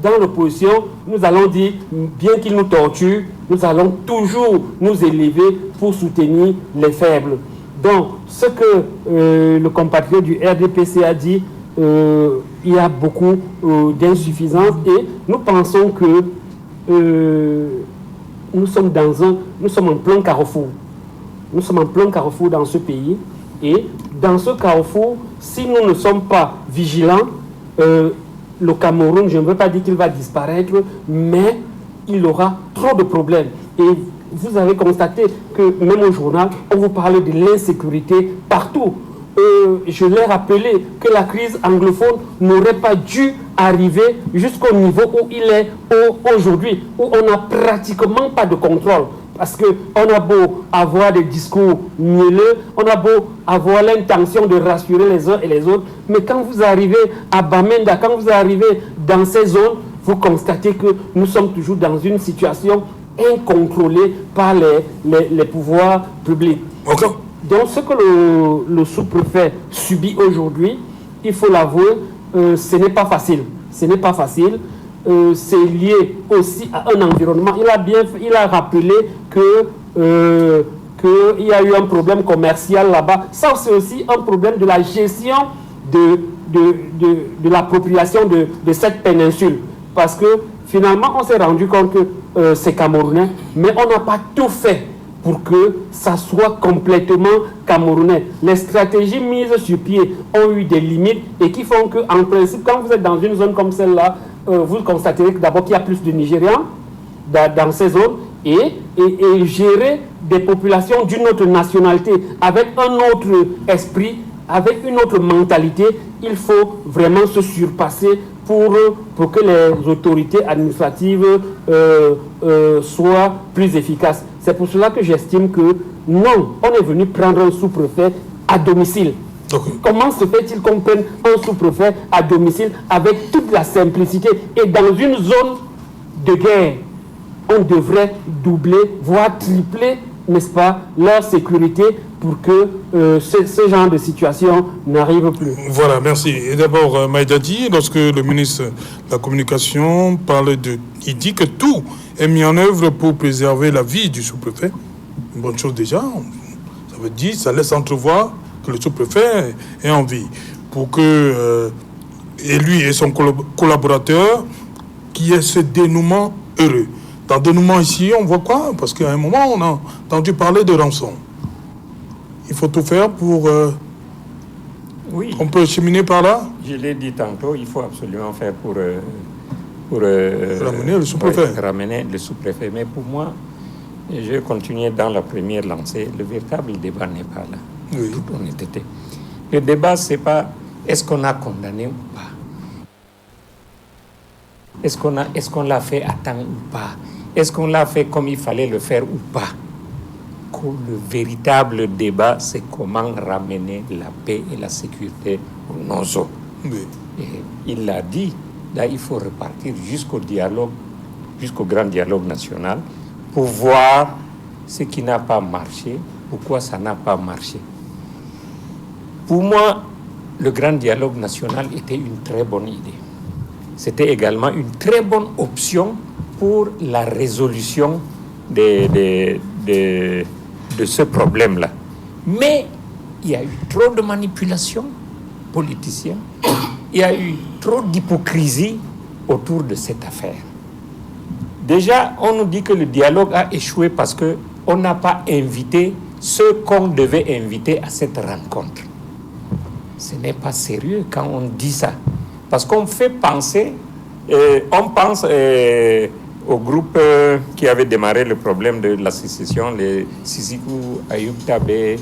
dans l'opposition, nous allons dire, bien qu'ils nous torturent, nous allons toujours nous élever pour soutenir les faibles. Donc, ce que le compatriote du RDPC a dit, il y a beaucoup d'insuffisances et nous pensons que nous sommes en plein carrefour. Nous sommes en plein carrefour dans ce pays et dans ce carrefour, si nous ne sommes pas vigilants, le Cameroun, je ne veux pas dire qu'il va disparaître, mais il aura trop de problèmes. Et vous avez constaté que même au journal, on vous parlait de l'insécurité partout. Je l'ai rappelé que la crise anglophone n'aurait pas dû arriver jusqu'au niveau où il est aujourd'hui, où on n'a pratiquement pas de contrôle. Parce qu'on a beau avoir des discours mielleux, on a beau avoir l'intention de rassurer les uns et les autres, mais quand vous arrivez à Bamenda, quand vous arrivez dans ces zones, vous constatez que nous sommes toujours dans une situation incontrôlée par les pouvoirs publics. Okay. Donc ce que le sous-préfet subit aujourd'hui, il faut l'avouer, ce n'est pas facile. Ce n'est pas facile. C'est lié aussi à un environnement. Il a rappelé que qu'il y a eu un problème commercial là-bas. Ça, c'est aussi un problème de la gestion de l'appropriation de cette péninsule. Parce que finalement, on s'est rendu compte que c'est camerounais, mais on n'a pas tout fait pour que ça soit complètement camerounais. Les stratégies mises sur pied ont eu des limites et qui font qu'en principe, quand vous êtes dans une zone comme celle-là, vous constaterez que d'abord qu'il y a plus de Nigérians dans ces zones et gérer des populations d'une autre nationalité avec un autre esprit, avec une autre mentalité, il faut vraiment se surpasser pour que les autorités administratives soient plus efficaces. C'est pour cela que j'estime que non, on est venu prendre un sous-préfet à domicile. Comment se fait-il qu'on prenne un sous-préfet à domicile avec toute la simplicité et dans une zone de guerre? On devrait doubler, voire tripler, n'est-ce pas, leur sécurité pour que ce genre de situation n'arrive plus. Voilà, merci. Et d'abord, Maïdadi, lorsque le ministre de la Communication il dit que tout est mis en œuvre pour préserver la vie du sous-préfet. Une bonne chose déjà. Ça veut dire, ça laisse entrevoir que le sous-préfet est en vie. Pour que et lui et son collaborateur, qu'il y ait ce dénouement heureux. Dans le dénouement ici, on voit quoi? Parce qu'à un moment, on a entendu parler de rançon. Il faut tout faire pour... Oui. On peut cheminer par là? Je l'ai dit tantôt, il faut absolument faire pour ramener le sous-préfet. Ramener le sous-préfet. Mais pour moi, je vais continuer dans la première lancée. Le véritable débat n'est pas là. Oui. Toute honnêteté. Le débat, c'est pas est-ce qu'on a condamné ou pas. Est-ce qu'on l'a fait à temps ou pas. Est-ce qu'on l'a fait comme il fallait le faire ou pas. Le véritable débat, c'est comment ramener la paix et la sécurité aux nos zones. Oui. Et il l'a dit, là il faut repartir jusqu'au dialogue, jusqu'au grand dialogue national, pour voir ce qui n'a pas marché, pourquoi ça n'a pas marché. Pour moi, le grand dialogue national était une très bonne idée. C'était également une très bonne option pour la résolution de ce problème-là. Mais il y a eu trop de manipulation politicienne, il y a eu trop d'hypocrisie autour de cette affaire. Déjà, on nous dit que le dialogue a échoué parce qu'on n'a pas invité ceux qu'on devait inviter à cette rencontre. Ce n'est pas sérieux quand on dit ça. Parce qu'on fait penser, on pense au groupe qui avait démarré le problème de la sécession, les Sisikou, Ayoub Tabé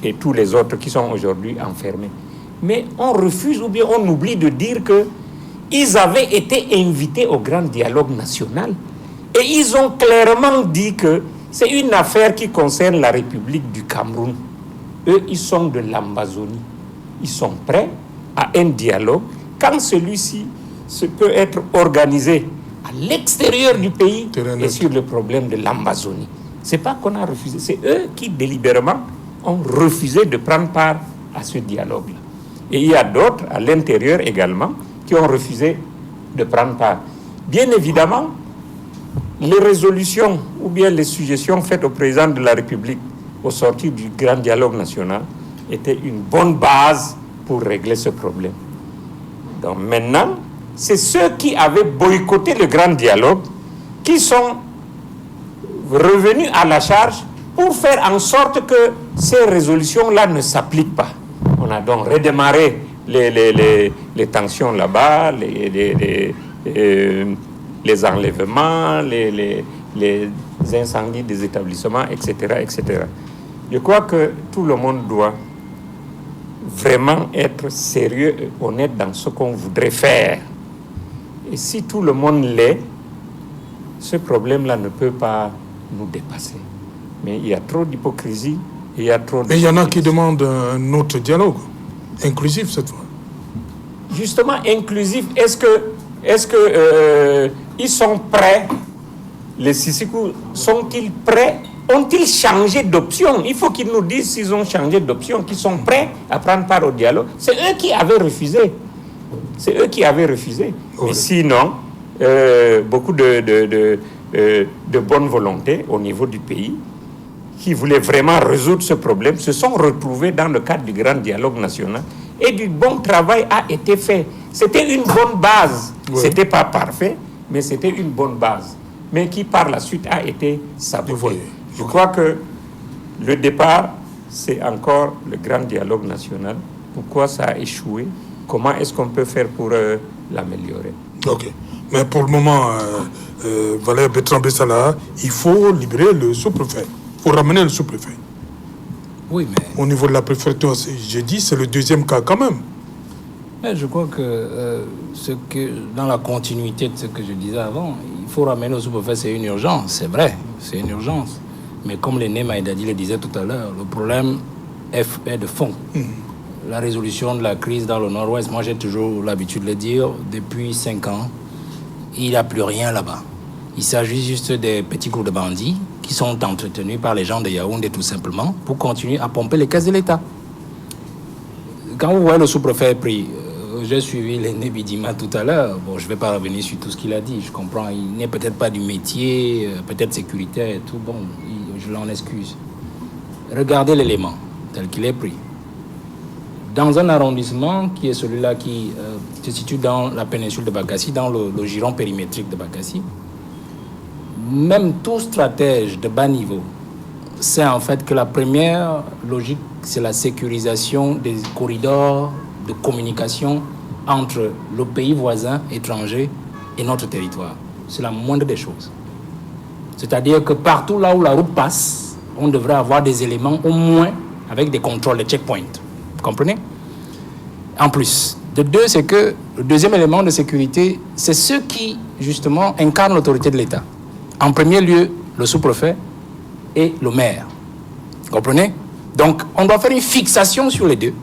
et tous les autres qui sont aujourd'hui enfermés. Mais on refuse ou bien on oublie de dire qu'ils avaient été invités au grand dialogue national et ils ont clairement dit que c'est une affaire qui concerne la République du Cameroun. Eux, ils sont de l'Ambazonie. Ils sont prêts à un dialogue quand celui-ci peut être organisé à l'extérieur du pays et sur le problème de l'Ambazonie. Ce n'est pas qu'on a refusé, c'est eux qui délibérément ont refusé de prendre part à ce dialogue-là. Et il y a d'autres à l'intérieur également qui ont refusé de prendre part. Bien évidemment, les résolutions ou bien les suggestions faites au président de la République au sortir du grand dialogue national étaient une bonne base pour régler ce problème. Donc maintenant, c'est ceux qui avaient boycotté le grand dialogue qui sont revenus à la charge pour faire en sorte que ces résolutions-là ne s'appliquent pas. On a donc redémarré les tensions là-bas, les enlèvements, les incendies des établissements, etc., etc. Je crois que tout le monde doit vraiment être sérieux et honnête dans ce qu'on voudrait faire. Et si tout le monde l'est, ce problème-là ne peut pas nous dépasser. Mais il y a trop d'hypocrisie et il y a trop de... Mais il y en a qui demandent un autre dialogue, inclusif cette fois. Justement, inclusif, est-ce que ils sont prêts, les Sisikou, sont-ils prêts? Ont-ils changé d'option? Il faut qu'ils nous disent s'ils ont changé d'option, qu'ils sont prêts à prendre part au dialogue. C'est eux qui avaient refusé. C'est eux qui avaient refusé. Oui. Mais sinon, beaucoup de bonne volonté au niveau du pays qui voulaient vraiment résoudre ce problème se sont retrouvés dans le cadre du grand dialogue national et du bon travail a été fait. C'était une bonne base. Ouais. C'était pas parfait, mais c'était une bonne base. Mais qui par la suite a été saboté. Je crois que le départ, c'est encore le grand dialogue national. Pourquoi ça a échoué? Comment est-ce qu'on peut faire pour l'améliorer? Ok. Mais pour le moment, Valère Bertrand Bessala, il faut libérer le sous-préfet. Il faut ramener le sous-préfet. Oui, mais... Au niveau de la préfecture, j'ai dit, c'est le deuxième cas quand même. Mais je crois que, dans la continuité de ce que je disais avant, il faut ramener le sous-préfet, c'est une urgence. C'est vrai, c'est une urgence. Mais comme l'aîné Maïdadi le disait tout à l'heure, le problème est de fond. La résolution de la crise dans le Nord-Ouest, moi j'ai toujours l'habitude de le dire, depuis 5 ans, il n'y a plus rien là-bas. Il s'agit juste des petits groupes de bandits qui sont entretenus par les gens de Yaoundé tout simplement pour continuer à pomper les caisses de l'État. Quand vous voyez le sous-préfet pris, j'ai suivi l'aîné Bidima tout à l'heure, bon je ne vais pas revenir sur tout ce qu'il a dit, je comprends, il n'est peut-être pas du métier, peut-être sécuritaire et tout, bon, je l'en excuse. Regardez l'élément tel qu'il est pris. Dans un arrondissement qui est celui-là qui se situe dans la péninsule de Bakassi, dans le giron périmétrique de Bakassi, même tout stratège de bas niveau sait en fait que la première logique, c'est la sécurisation des corridors de communication entre le pays voisin étranger et notre territoire. C'est la moindre des choses. C'est-à-dire que partout là où la route passe, on devrait avoir des éléments au moins avec des contrôles, des checkpoints. Vous comprenez? En plus, de deux, c'est que le deuxième élément de sécurité, c'est ceux qui, justement, incarnent l'autorité de l'État. En premier lieu, le sous-préfet et le maire. Vous comprenez? Donc, on doit faire une fixation sur les deux.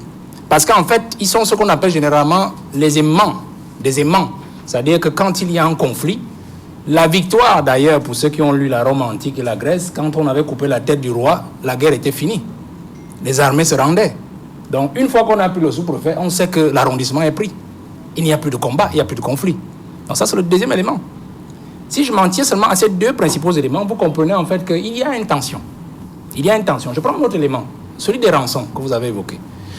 Parce qu'en fait, ils sont ce qu'on appelle généralement les aimants, des aimants. C'est-à-dire que quand il y a un conflit, la victoire, d'ailleurs, pour ceux qui ont lu la Rome antique et la Grèce, quand on avait coupé la tête du roi, la guerre était finie. Les armées se rendaient. Donc, une fois qu'on a pris le sous-préfet, on sait que l'arrondissement est pris. Il n'y a plus de combat, il n'y a plus de conflit. Donc ça, c'est le deuxième élément. Si je m'en tiens seulement à ces deux principaux éléments, vous comprenez en fait qu'il y a une tension. Il y a une tension. Je prends un autre élément, celui des rançons que vous avez évoqué.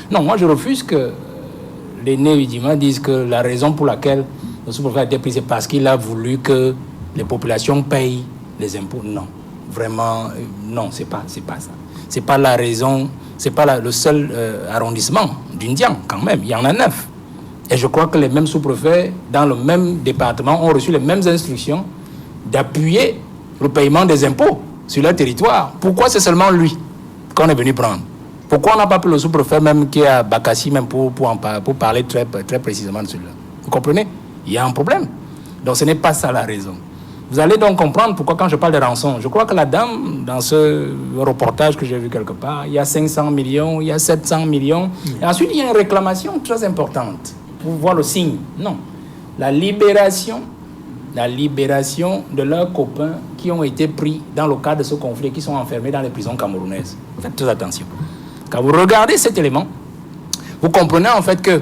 Non, moi je refuse que les Néo-Idima disent que la raison pour laquelle le sous-préfet a été pris, c'est parce qu'il a voulu que les populations payent les impôts. Non, vraiment, non, c'est pas ça. C'est pas la raison, c'est pas le seul arrondissement d'Indian quand même, il y en a 9. Et je crois que les mêmes sous-préfets dans le même département ont reçu les mêmes instructions d'appuyer le paiement des impôts sur leur territoire. Pourquoi c'est seulement lui qu'on est venu prendre? Pourquoi on n'a pas pris le sous-préfet même qui est à Bakassi même pour parler très précisément de celui-là? Vous comprenez? Il y a un problème. Donc ce n'est pas ça la raison. Vous allez donc comprendre pourquoi quand je parle de rançon, je crois que la dame, dans ce reportage que j'ai vu quelque part, il y a 500 millions, il y a 700 millions. Et ensuite, il y a une réclamation très importante pour voir le signe. Non. La libération de leurs copains qui ont été pris dans le cadre de ce conflit, qui sont enfermés dans les prisons camerounaises. Faites très attention. Quand vous regardez cet élément, vous comprenez en fait que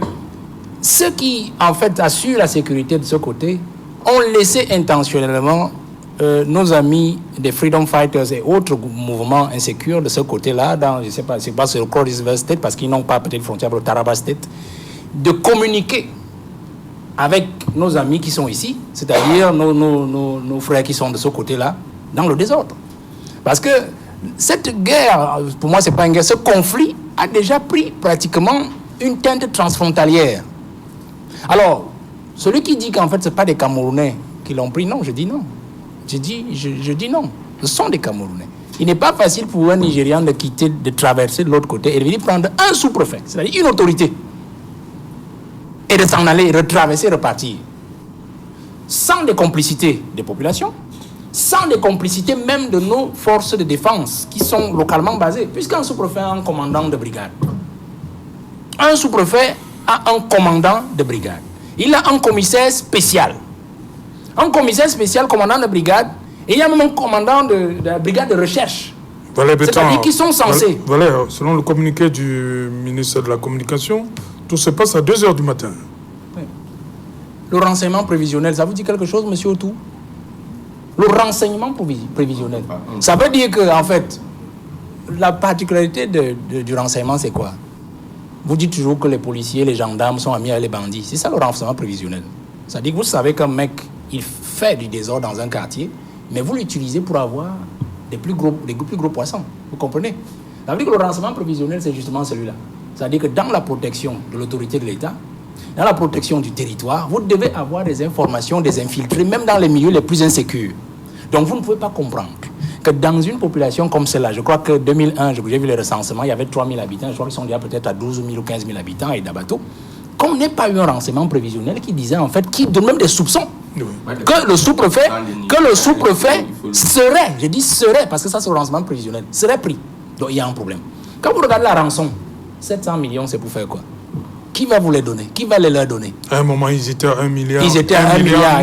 ceux qui en fait assurent la sécurité de ce côté ont laissé intentionnellement nos amis des Freedom Fighters et autres mouvements insécures de ce côté-là, dans, je ne sais pas, c'est pas sur le Cross River State, parce qu'ils n'ont pas peut-être frontière pour le Taraba State, de communiquer avec nos amis qui sont ici, c'est-à-dire nos frères qui sont de ce côté-là, dans le désordre. Parce que cette guerre, pour moi, c'est pas une guerre, ce conflit a déjà pris pratiquement une teinte transfrontalière. Alors, celui qui dit qu'en fait, ce n'est pas des Camerounais qui l'ont pris, non, je dis non. Je dis non. Ce sont des Camerounais. Il n'est pas facile pour un Nigérian de traverser de l'autre côté et de venir prendre un sous-préfet, c'est-à-dire une autorité, et de s'en aller, retraverser, repartir. Sans des complicités des populations, sans des complicités même de nos forces de défense qui sont localement basées, puisqu'un sous-préfet a un commandant de brigade. Un sous-préfet a un commandant de brigade. Il a un commissaire spécial. Un commissaire spécial, commandant de brigade, et il y a même un commandant de la brigade de recherche. C'est-à-dire qu'ils sont censés... Valère, selon le communiqué du ministère de la Communication, tout se passe à 2h du matin. Oui. Le renseignement prévisionnel, ça vous dit quelque chose, monsieur Otou? Le renseignement prévisionnel. Ça veut dire que, en fait, la particularité du renseignement, c'est quoi? Vous dites toujours que les policiers, les gendarmes sont amis avec les bandits. C'est ça le renseignement prévisionnel. C'est-à-dire que vous savez qu'un mec, il fait du désordre dans un quartier, mais vous l'utilisez pour avoir des plus gros poissons. Vous comprenez? Ça veut dire que le renseignement prévisionnel, c'est justement celui-là. C'est-à-dire que dans la protection de l'autorité de l'État, dans la protection du territoire, vous devez avoir des informations, des infiltrés, même dans les milieux les plus insécures. Donc vous ne pouvez pas comprendre que dans une population comme celle-là, je crois que 2001, j'ai vu les recensements, il y avait 3 000 habitants, je crois qu'ils sont déjà peut-être à 12 000 ou 15 000 habitants et d'Abato, qu'on n'ait pas eu un renseignement prévisionnel qui disait en fait, qui donne même des soupçons, que le sous-préfet serait, je dis serait, parce que ça c'est le renseignement prévisionnel, serait pris. Donc il y a un problème. Quand vous regardez la rançon, 700 millions, c'est pour faire quoi? Qui va vous les donner? Qui va les leur donner? À un moment, ils étaient à 1 milliard. Ils étaient à 1 milliard.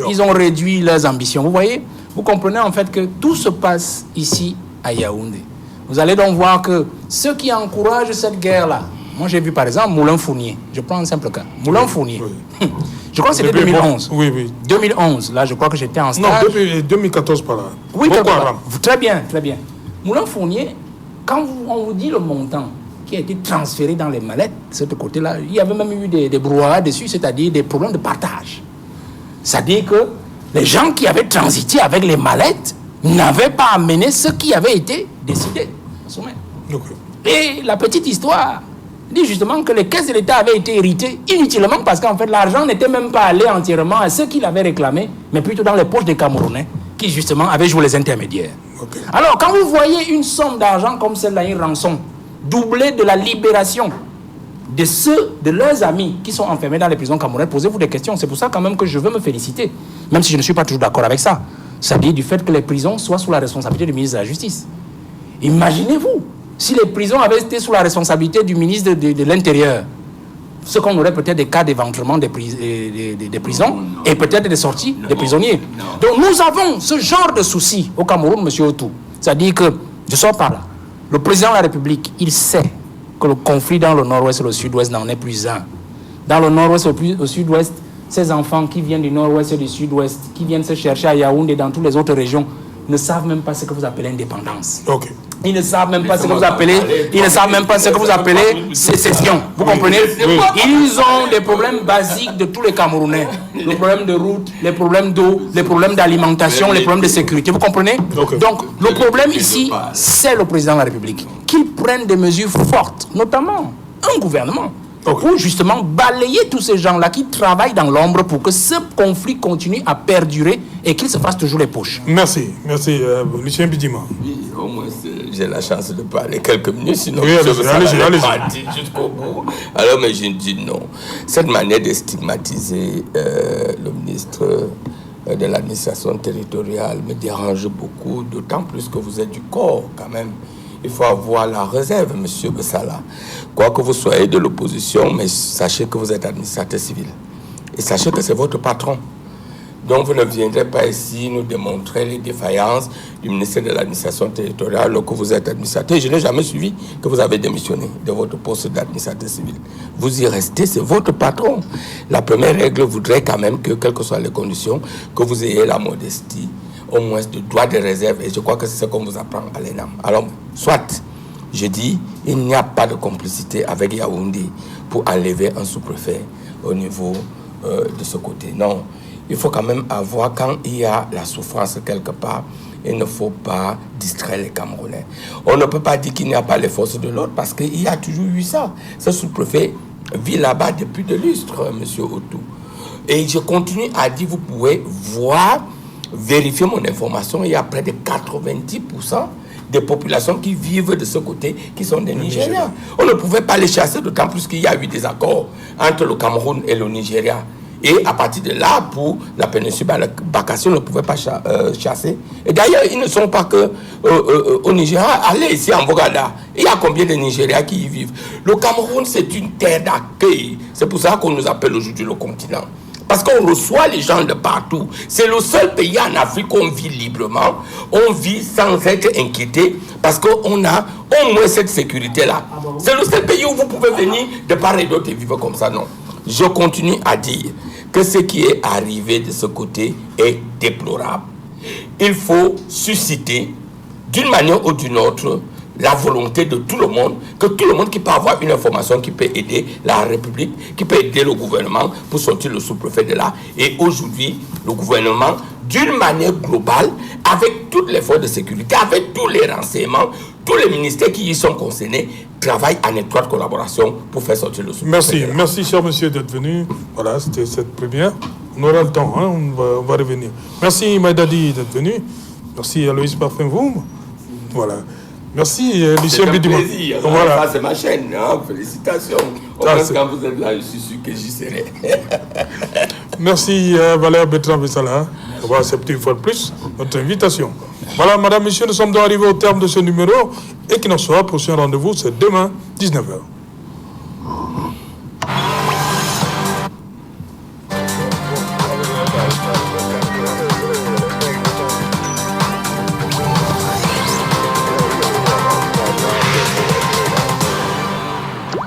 Ils ont réduit leurs ambitions. Vous voyez? Vous comprenez en fait que tout se passe ici à Yaoundé. Vous allez donc voir que ceux qui encouragent cette guerre-là, moi j'ai vu par exemple Moulin Fournier. Je prends un simple cas. Moulin Fournier. Oui. Je crois que c'était 2011. Oui. 2011. Là, je crois que j'étais en stage. Non, depuis 2014 par là. Oui, très bien. Moulin Fournier, quand on vous dit le montant qui a été transféré dans les mallettes, de ce côté-là, il y avait même eu des brouhahas dessus, c'est-à-dire des problèmes de partage. C'est-à-dire que les gens qui avaient transité avec les mallettes n'avaient pas amené ce qui avait été décidé au sommet. Et la petite histoire dit justement que les caisses de l'État avaient été héritées inutilement parce qu'en fait l'argent n'était même pas allé entièrement à ceux qui l'avaient réclamé, mais plutôt dans les poches des Camerounais qui justement avaient joué les intermédiaires. Alors quand vous voyez une somme d'argent comme celle-là, une rançon, doublée de la libération de ceux, de leurs amis qui sont enfermés dans les prisons camerounaises, posez-vous des questions. C'est pour ça quand même que je veux me féliciter, même si je ne suis pas toujours d'accord avec ça. C'est-à-dire du fait que les prisons soient sous la responsabilité du ministre de la Justice. Imaginez-vous, si les prisons avaient été sous la responsabilité du ministre de l'Intérieur, ce qu'on aurait peut-être des cas d'éventrement des prisons et peut-être des sorties des prisonniers. Donc nous avons ce genre de soucis au Cameroun, M. Otou. C'est-à-dire que, je sors par là, le président de la République, il sait que le conflit dans le nord-ouest et le sud-ouest n'en est plus un. Dans le nord-ouest et au sud-ouest, ces enfants qui viennent du nord-ouest et du sud-ouest, qui viennent se chercher à Yaoundé et dans toutes les autres régions, ne savent même pas ce que vous appelez indépendance. Ils ne savent même pas ce que vous appelez, sécession. Vous comprenez? Ils ont des problèmes basiques de tous les Camerounais. Le problème de route, les problèmes d'eau, les problèmes d'alimentation, les problèmes de sécurité. Vous comprenez? Donc, le problème ici, c'est le président de la République. Qu'il prenne des mesures fortes, notamment un gouvernement, pour justement balayer tous ces gens-là qui travaillent dans l'ombre pour que ce conflit continue à perdurer et qu'il se fasse toujours les poches. Merci, Lucien Bidima. Oui, au moins j'ai la chance de parler quelques minutes, sinon oui, je vais allez-y. partir jusqu'au bout. Alors, mais je dis non. Cette manière de stigmatiser le ministre de l'administration territoriale me dérange beaucoup, d'autant plus que vous êtes du corps quand même. Il faut avoir la réserve, monsieur Bessala. Quoi que vous soyez de l'opposition, mais sachez que vous êtes administrateur civil. Et sachez que c'est votre patron. Donc vous ne viendrez pas ici nous démontrer les défaillances du ministère de l'administration territoriale alors que vous êtes administrateur. Je n'ai jamais suivi que vous avez démissionné de votre poste d'administrateur civil. Vous y restez, c'est votre patron. La première règle voudrait quand même que, quelles que soient les conditions, que vous ayez la modestie, au moins de droit de réserve, et je crois que c'est ce qu'on vous apprend à l'ENAM. Alors, soit, je dis, il n'y a pas de complicité avec Yaoundé pour enlever un sous-préfet au niveau de ce côté. Non, il faut quand même avoir, quand il y a la souffrance quelque part, il ne faut pas distraire les Camerounais. On ne peut pas dire qu'il n'y a pas les forces de l'ordre, parce qu'il y a toujours eu ça. Ce sous-préfet vit là-bas depuis de lustres, M. Otou. Et je continue à dire, vous pouvez voir, vérifier mon information, il y a près de 90% des populations qui vivent de ce côté, qui sont des Nigériens. On ne pouvait pas les chasser, d'autant plus qu'il y a eu des accords entre le Cameroun et le Nigeria. Et à partir de là, pour la péninsule Bakassi, on ne pouvait pas chasser. Et d'ailleurs, ils ne sont pas que au Nigeria. Allez ici en Bogada, il y a combien de Nigériens qui y vivent? Le Cameroun, c'est une terre d'accueil. C'est pour ça qu'on nous appelle aujourd'hui le continent. Parce qu'on reçoit les gens de partout. C'est le seul pays en Afrique où on vit librement. On vit sans être inquiété parce qu'on a au moins cette sécurité-là. C'est le seul pays où vous pouvez venir de part et d'autre et vivre comme ça. Non. Je continue à dire que ce qui est arrivé de ce côté est déplorable. Il faut susciter, d'une manière ou d'une autre, la volonté de tout le monde, que tout le monde qui peut avoir une information qui peut aider la République, qui peut aider le gouvernement pour sortir le sous-préfet de là. Et aujourd'hui, le gouvernement, d'une manière globale, avec toutes les forces de sécurité, avec tous les renseignements, tous les ministères qui y sont concernés, travaillent en étroite collaboration pour faire sortir le sous-préfet. Merci cher monsieur d'être venu. Voilà, c'était cette première. On aura le temps, hein, on va revenir. Merci Maïdadi d'être venu. Merci Aloïs Parfum-Voum. Voilà. Merci Lucien Bidima. C'est un plaisir. Voilà. Ça, c'est ma chaîne. Hein. Félicitations. Au moins, quand vous êtes là, je suis sûr que j'y serai. Merci Valère Bertrand-Vessala d'avoir accepté une fois de plus notre invitation. Voilà, madame, monsieur, nous sommes donc arrivés au terme de ce numéro. Et qu'il en soit, prochain rendez-vous, c'est demain, 19h.